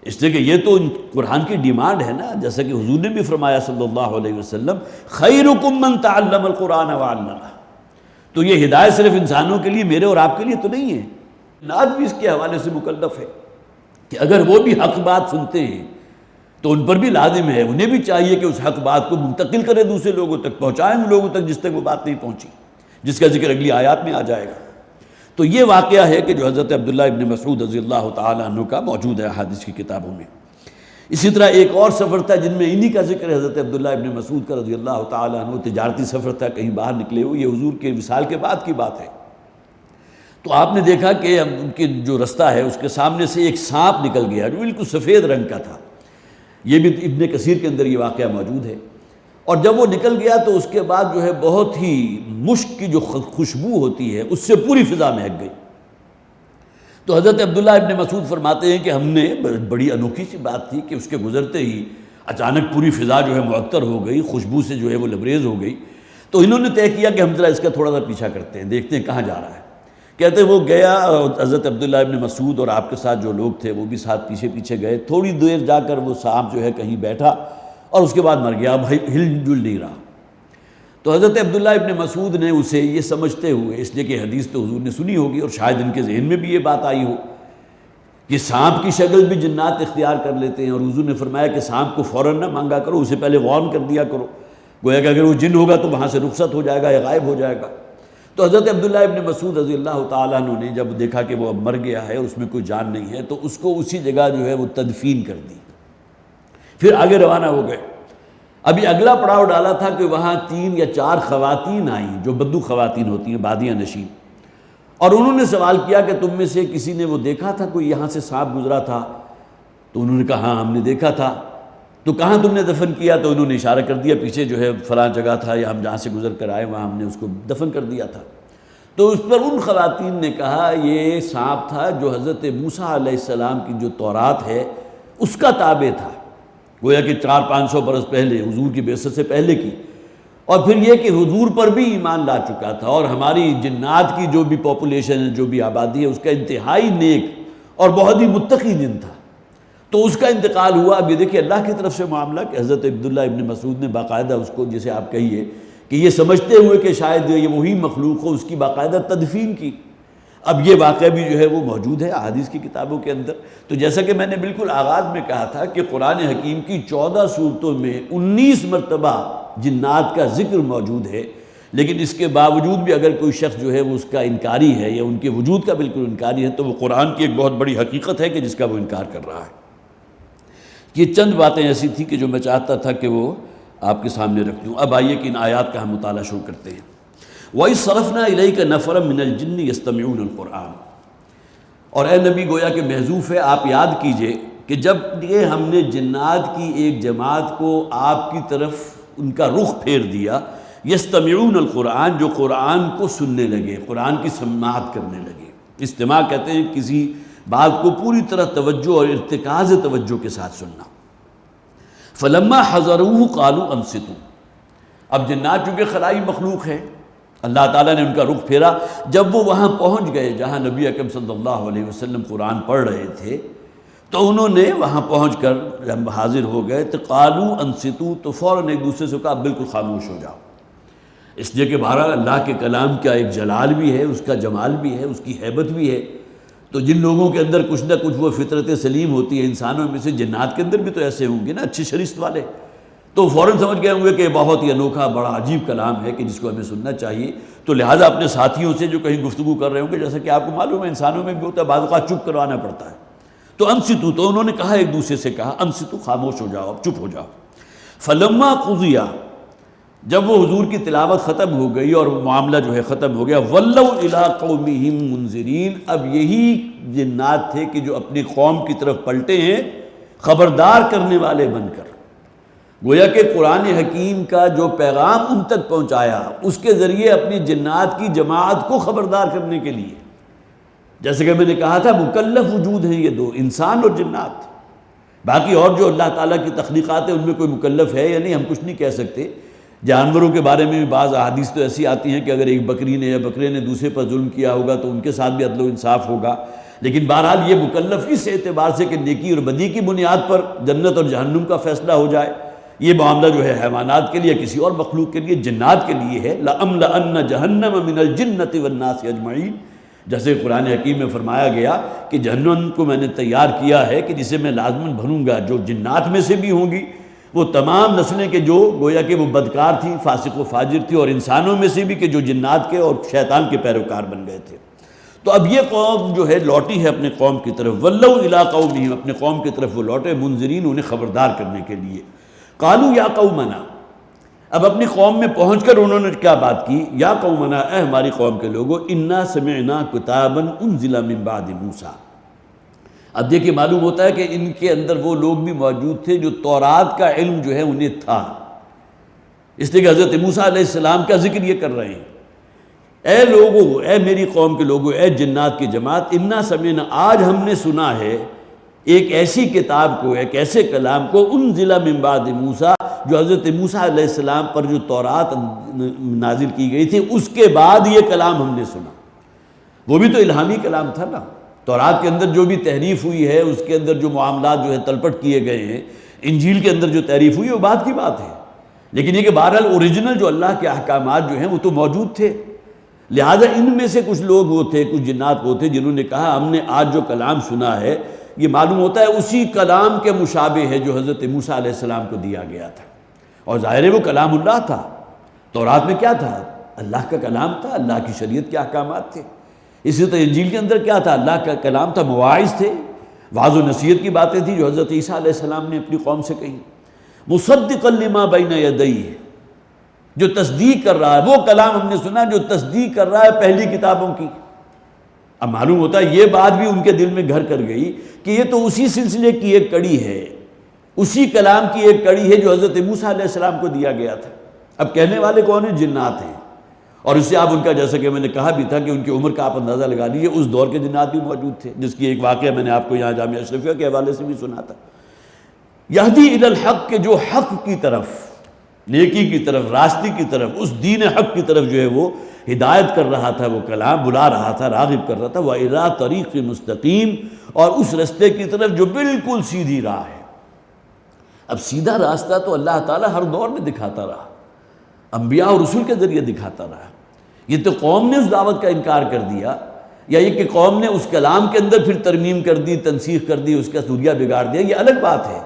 اس لیے کہ یہ تو قرآن کی ڈیمانڈ ہے نا، جیسا کہ حضور نے بھی فرمایا صلی اللہ علیہ وسلم خیرکم من تعلم القرآن وعلمہ۔ تو یہ ہدایت صرف انسانوں کے لیے، میرے اور آپ کے لیے تو نہیں ہے، جنات بھی اس کے حوالے سے مکلف ہے کہ اگر وہ بھی حق بات سنتے ہیں تو ان پر بھی لازم ہے، انہیں بھی چاہیے کہ اس حق بات کو منتقل کرے، دوسرے لوگوں تک پہنچائیں، ان لوگوں تک جس تک وہ بات نہیں پہنچی، جس کا ذکر اگلی آیات میں آ جائے گا۔ تو یہ واقعہ ہے کہ جو حضرت عبداللہ ابن مسعود رضی اللہ تعالیٰ عنہ کا موجود ہے احادیث کی کتابوں میں۔ اسی طرح ایک اور سفر تھا جن میں انہی کا ذکر ہے، حضرت عبداللہ ابن مسعود کا رضی اللہ تعالیٰ عنہ، تجارتی سفر تھا، کہیں باہر نکلے ہوئے، یہ حضور کے وصال کے بعد کی بات ہے۔ تو آپ نے دیکھا کہ ان کے جو رستہ ہے اس کے سامنے سے ایک سانپ نکل گیا جو بالکل سفید رنگ کا تھا، یہ بھی ابن کثیر کے اندر یہ واقعہ موجود ہے۔ اور جب وہ نکل گیا تو اس کے بعد جو ہے بہت ہی مشک کی جو خوشبو ہوتی ہے اس سے پوری فضا مہک گئی۔ تو حضرت عبداللہ ابن مسعود فرماتے ہیں کہ ہم نے بڑی انوکھی سی بات تھی کہ اس کے گزرتے ہی اچانک پوری فضا جو ہے معطر ہو گئی، خوشبو سے جو ہے وہ لبریز ہو گئی۔ تو انہوں نے طے کیا کہ ہم ذرا اس کا تھوڑا سا پیچھا کرتے ہیں، دیکھتے ہیں کہاں جا رہا ہے۔ کہتے ہیں وہ گیا، حضرت عبداللہ ابن مسعود اور آپ کے ساتھ جو لوگ تھے وہ بھی ساتھ پیچھے پیچھے گئے، تھوڑی دیر جا کر وہ سانپ جو ہے کہیں بیٹھا اور اس کے بعد مر گیا، اب ہل جل نہیں رہا۔ تو حضرت عبداللہ ابن مسعود نے اسے یہ سمجھتے ہوئے، اس لیے کہ حدیث تو حضور نے سنی ہوگی اور شاید ان کے ذہن میں بھی یہ بات آئی ہو کہ سانپ کی شکل بھی جنات اختیار کر لیتے ہیں، اور حضور نے فرمایا کہ سانپ کو فوراً نہ مانگا کرو، اسے پہلے وارن کر دیا کرو، گویا کہ اگر وہ جن ہوگا تو وہاں سے رخصت ہو جائے گا یا غائب ہو جائے گا۔ تو حضرت عبداللہ ابن مسعود رضی اللہ تعالیٰ عنہ نے جب دیکھا کہ وہ اب مر گیا ہے اور اس میں کوئی جان نہیں ہے تو اس کو اسی جگہ جو ہے وہ تدفین کر دی، پھر آگے روانہ ہو گئے۔ ابھی اگلا پڑاؤ ڈالا تھا کہ وہاں 3 یا 4 خواتین آئیں جو بدو خواتین ہوتی ہیں، بادیاں نشین، اور انہوں نے سوال کیا کہ تم میں سے کسی نے وہ دیکھا تھا کوئی یہاں سے سانپ گزرا تھا؟ تو انہوں نے کہا ہاں ہم نے دیکھا تھا۔ تو کہاں تم نے دفن کیا؟ تو انہوں نے اشارہ کر دیا پیچھے جو ہے فلاں جگہ تھا، یا ہم جہاں سے گزر کر آئے وہاں ہم نے اس کو دفن کر دیا تھا۔ تو اس پر ان خواتین نے کہا یہ سانپ تھا جو حضرت موسیٰ علیہ السلام کی جو تورات ہے اس کا تابع تھا، گویا کہ 400-500 برس پہلے حضور کی بعثت سے پہلے کی، اور پھر یہ کہ حضور پر بھی ایمان لا چکا تھا، اور ہماری جنات کی جو بھی پاپولیشن ہے، جو بھی آبادی ہے، اس کا انتہائی نیک اور بہت ہی متقی جن تھا۔ تو اس کا انتقال ہوا۔ اب یہ دیکھیے اللہ کی طرف سے معاملہ کہ حضرت عبداللہ ابن مسعود نے باقاعدہ اس کو، جسے آپ کہیے کہ یہ سمجھتے ہوئے کہ شاید یہ وہی مخلوق ہو، اس کی باقاعدہ تدفین کی۔ اب یہ واقعہ بھی جو ہے وہ موجود ہے احادیث کی کتابوں کے اندر۔ تو جیسا کہ میں نے بالکل آغاز میں کہا تھا کہ قرآن حکیم کی 14 سورتوں میں 19 مرتبہ جنات کا ذکر موجود ہے، لیکن اس کے باوجود بھی اگر کوئی شخص جو ہے وہ اس کا انکاری ہے یا ان کے وجود کا بالکل انکاری ہے، تو وہ قرآن کی ایک بہت بڑی حقیقت ہے کہ جس کا وہ انکار کر رہا ہے۔ یہ چند باتیں ایسی تھیں کہ جو میں چاہتا تھا کہ وہ آپ کے سامنے رکھ دوں۔ اب آئیے کہ ان آیات کا ہم مطالعہ شروع کرتے ہیں۔ وَإِذْ صَرَفْنَا إِلَيْكَ نَفَرًا مِنَ الْجِنِّ يَسْتَمِعُونَ الْقُرْآنَ، اور اے نبی گویا کہ محذوف ہے، آپ یاد کیجئے کہ جب یہ ہم نے جنات کی ایک جماعت کو آپ کی طرف ان کا رخ پھیر دیا، یستمعون القرآن، جو قرآن کو سننے لگے، قرآن کی سماعت کرنے لگے۔ استماع کہتے ہیں کسی بات کو پوری طرح توجہ اور ارتکاز توجہ کے ساتھ سننا۔ فلما حضروه قالوا انصتوا، اب جنات چونکہ خلائی مخلوق ہے، اللہ تعالیٰ نے ان کا رخ پھیرا، جب وہ وہاں پہنچ گئے جہاں نبی اکرم صلی اللہ علیہ وسلم قرآن پڑھ رہے تھے، تو انہوں نے وہاں پہنچ کر جب حاضر ہو گئے تو قالوا انصتوا، تو فوراً ایک دوسرے سے کہا بالکل خاموش ہو جاؤ، اس لیے کہ بہرحال اللہ کے کلام کا ایک جلال بھی ہے، اس کا جمال بھی ہے، اس کی ہیبت بھی ہے۔ تو جن لوگوں کے اندر کچھ نہ کچھ وہ فطرت سلیم ہوتی ہے، انسانوں میں سے جنات کے اندر بھی تو ایسے ہوں گے نا اچھی شریست والے، تو فوراً سمجھ گئے ہوں گے کہ یہ بہت ہی انوکھا بڑا عجیب کلام ہے کہ جس کو ہمیں سننا چاہیے۔ تو لہٰذا اپنے ساتھیوں سے جو کہیں گفتگو کر رہے ہوں گے، جیسا کہ آپ کو معلوم ہے انسانوں میں بھی ہوتا ہے، بعض اوقات چپ کروانا پڑتا ہے، تو انصتوا، تو انہوں نے کہا ایک دوسرے سے کہا انصتوا، خاموش ہو جاؤ، اب چپ ہو جاؤ۔ فلما قضی، جب وہ حضور کی تلاوت ختم ہو گئی اور معاملہ جو ہے ختم ہو گیا، ولوا الی قومہم منذرین، اب یہی جنات تھے کہ جو اپنی قوم کی طرف پلٹے ہیں خبردار کرنے والے بن کر۔ گویا کہ قرآن حکیم کا جو پیغام ان تک پہنچایا، اس کے ذریعے اپنی جنات کی جماعت کو خبردار کرنے کے لیے، جیسے کہ میں نے کہا تھا مکلف وجود ہیں یہ دو، انسان اور جنات۔ باقی اور جو اللہ تعالیٰ کی تخلیقات ہیں ان میں کوئی مکلف ہے یا نہیں ہم کچھ نہیں کہہ سکتے۔ جانوروں کے بارے میں بھی بعض احادیث تو ایسی آتی ہیں کہ اگر ایک بکری نے یا بکرے نے دوسرے پر ظلم کیا ہوگا تو ان کے ساتھ بھی عدل و انصاف ہوگا، لیکن بہرحال یہ مکلف اس اعتبار سے کہ نیکی اور بدی کی بنیاد پر جنت اور جہنم کا فیصلہ ہو جائے، یہ معاملہ جو ہے حیوانات کے لیے کسی اور مخلوق کے لیے، جنات کے لیے ہے۔ لَأَمْلَأَنَّ جَهَنَّمَ مِنَ الْجِنَّةِ وَالنَّاسِ أَجْمَعِينَ، جیسے قرآن حکیم میں فرمایا گیا کہ جہنم کو میں نے تیار کیا ہے کہ جسے میں لازماً بھروں گا، جو جنات میں سے بھی ہوں گی، وہ تمام نسلیں کے جو گویا کہ وہ بدکار تھی، فاسق و فاجر تھی، اور انسانوں میں سے بھی کہ جو جنات کے اور شیطان کے پیروکار بن گئے تھے۔ تو اب یہ قوم جو ہے لوٹی ہے اپنے قوم کی طرف، ولوا الی قومہم، اپنے قوم کی طرف وہ لوٹے، منذرین، انہیں خبردار کرنے کے لیے۔ قالوا یا قومنا، اب اپنی قوم میں پہنچ کر انہوں نے کیا بات کی، یا قومنا، اے ہماری قوم کے لوگو، انا سمعنا کتابا انزل من بعد موسیٰ۔ اب دیکھیں معلوم ہوتا ہے کہ ان کے اندر وہ لوگ بھی موجود تھے جو تورات کا علم جو ہے انہیں تھا، اس لیے کہ حضرت موسیٰ علیہ السلام کا ذکر یہ کر رہے ہیں۔ اے لوگو، اے میری قوم کے لوگو، اے جنات کی جماعت، انا سمعنا، آج ہم نے سنا ہے ایک ایسی کتاب کو، ایک ایسے کلام کو، انزل من بعد موسیٰ، جو حضرت موسیٰ علیہ السلام پر جو تورات نازل کی گئی تھی اس کے بعد یہ کلام ہم نے سنا۔ وہ بھی تو الہامی کلام تھا نا، تورات کے اندر جو بھی تحریف ہوئی ہے، اس کے اندر جو معاملات جو ہے تلپٹ کیے گئے ہیں، انجیل کے اندر جو تحریف ہوئی ہے وہ بات کی بات ہے، لیکن یہ کہ بہرحال اوریجنل جو اللہ کے احکامات جو ہیں وہ تو موجود تھے۔ لہٰذا ان میں سے کچھ لوگ وہ تھے، کچھ جنات وہ تھے جنہوں نے کہا ہم نے آج جو کلام سنا ہے یہ معلوم ہوتا ہے اسی کلام کے مشابہ ہے جو حضرت موسیٰ علیہ السلام کو دیا گیا تھا، اور ظاہر ہے وہ کلام اللہ تھا۔ تورات میں کیا تھا؟ اللہ کا کلام تھا، اللہ کی شریعت کے احکامات تھے۔ اسی طرح انجیل کے اندر کیا تھا؟ اللہ کا کلام تھا، مواعظ تھے، وعظ و نصیحت کی باتیں تھیں جو حضرت عیسیٰ علیہ السلام نے اپنی قوم سے کہیں۔ مصدقا لما بین یدیہ، جو تصدیق کر رہا ہے، وہ کلام ہم نے سنا جو تصدیق کر رہا ہے پہلی کتابوں کی۔ اب معلوم ہوتا ہے یہ بات بھی ان کے دل میں گھر کر گئی کہ یہ تو اسی سلسلے کی ایک کڑی ہے، اسی کلام کی ایک کڑی ہے جو حضرت موسیٰ علیہ السلام کو دیا گیا تھا۔ اب کہنے والے کون ہیں؟ جنات ہیں، اور اس سے آپ ان کا، جیسا کہ میں نے کہا بھی تھا کہ ان کی عمر کا آپ اندازہ لگا لیجیے، اس دور کے جنات بھی موجود تھے، جس کی ایک واقعہ میں نے آپ کو یہاں جامعہ اشرفیہ کے حوالے سے بھی سنا تھا۔ یہدی الی الحق، کہ جو حق کی طرف، نیکی کی طرف، راستی کی طرف، اس دین حق کی طرف جو ہے وہ ہدایت کر رہا تھا، وہ کلام بلا رہا تھا، راغب کر رہا تھا، وَإِلَىٰ طَرِيقٍ مُسْتَقِيمٍ، اور اس رستے کی طرف جو بالکل سیدھی راہ ہے۔ اب سیدھا راستہ تو اللہ تعالیٰ ہر دور میں دکھاتا رہا، انبیاء اور رسول کے ذریعے دکھاتا رہا۔ یہ تو قوم نے اس دعوت کا انکار کر دیا، یا یہ کہ قوم نے اس کلام کے اندر پھر ترمیم کر دی، تنسیخ کر دی، اس کا سوریہ بگاڑ دیا، یہ الگ بات ہے۔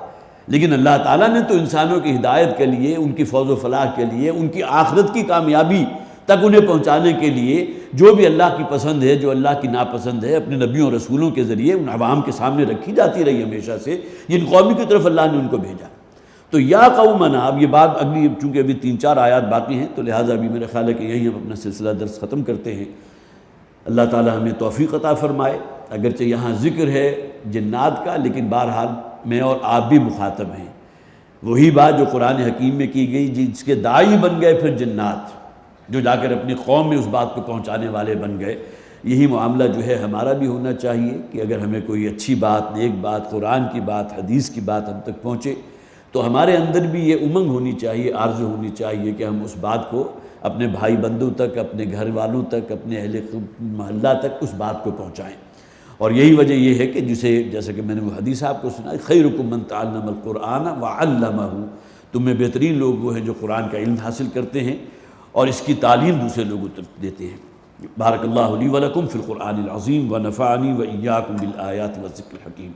لیکن اللہ تعالیٰ نے تو انسانوں کی ہدایت کے لیے، ان کی فوز و فلاح کے لیے، ان کی آخرت کی کامیابی تک انہیں پہنچانے کے لیے جو بھی اللہ کی پسند ہے، جو اللہ کی ناپسند ہے، اپنے نبیوں اور رسولوں کے ذریعے ان عوام کے سامنے رکھی جاتی رہی ہمیشہ سے۔ ان قوموں کی طرف اللہ نے ان کو بھیجا۔ تو یا قومنا، اب یہ بات اگلی، چونکہ ابھی 3-4 آیات باقی ہیں تو لہٰذا ابھی میرا خیال ہے کہ یہیں ہم اپنا سلسلہ درس ختم کرتے ہیں۔ اللہ تعالیٰ ہمیں توفیق عطا فرمائے۔ اگرچہ یہاں ذکر ہے جنات کا، لیکن بہرحال میں اور آپ بھی مخاطب ہیں۔ وہی بات جو قرآن حکیم میں کی گئی، جس کے داعی بن گئے پھر جنات، جو جا کر اپنی قوم میں اس بات کو پہنچانے والے بن گئے، یہی معاملہ جو ہے ہمارا بھی ہونا چاہیے کہ اگر ہمیں کوئی اچھی بات، نیک بات، قرآن کی بات، حدیث کی بات ہم تک پہنچے تو ہمارے اندر بھی یہ امنگ ہونی چاہیے، آرزو ہونی چاہیے کہ ہم اس بات کو اپنے بھائی بندوں تک، اپنے گھر والوں تک، اپنے اہل محلہ تک اس بات کو پہنچائیں۔ اور یہی وجہ یہ ہے کہ جیسے کہ میں نے وہ حدیث آپ کو سنا، خیرکم من تعلم القرآن وعلمہ، تم میں بہترین لوگ وہ ہیں جو قرآن کا علم حاصل کرتے ہیں اور اس کی تعلیم دوسرے لوگوں تک دیتے ہیں۔ بارک اللہ لی ولکم فی القرآن العظیم ونفعنی وإیاکم بالآیات والذکر الحکیم۔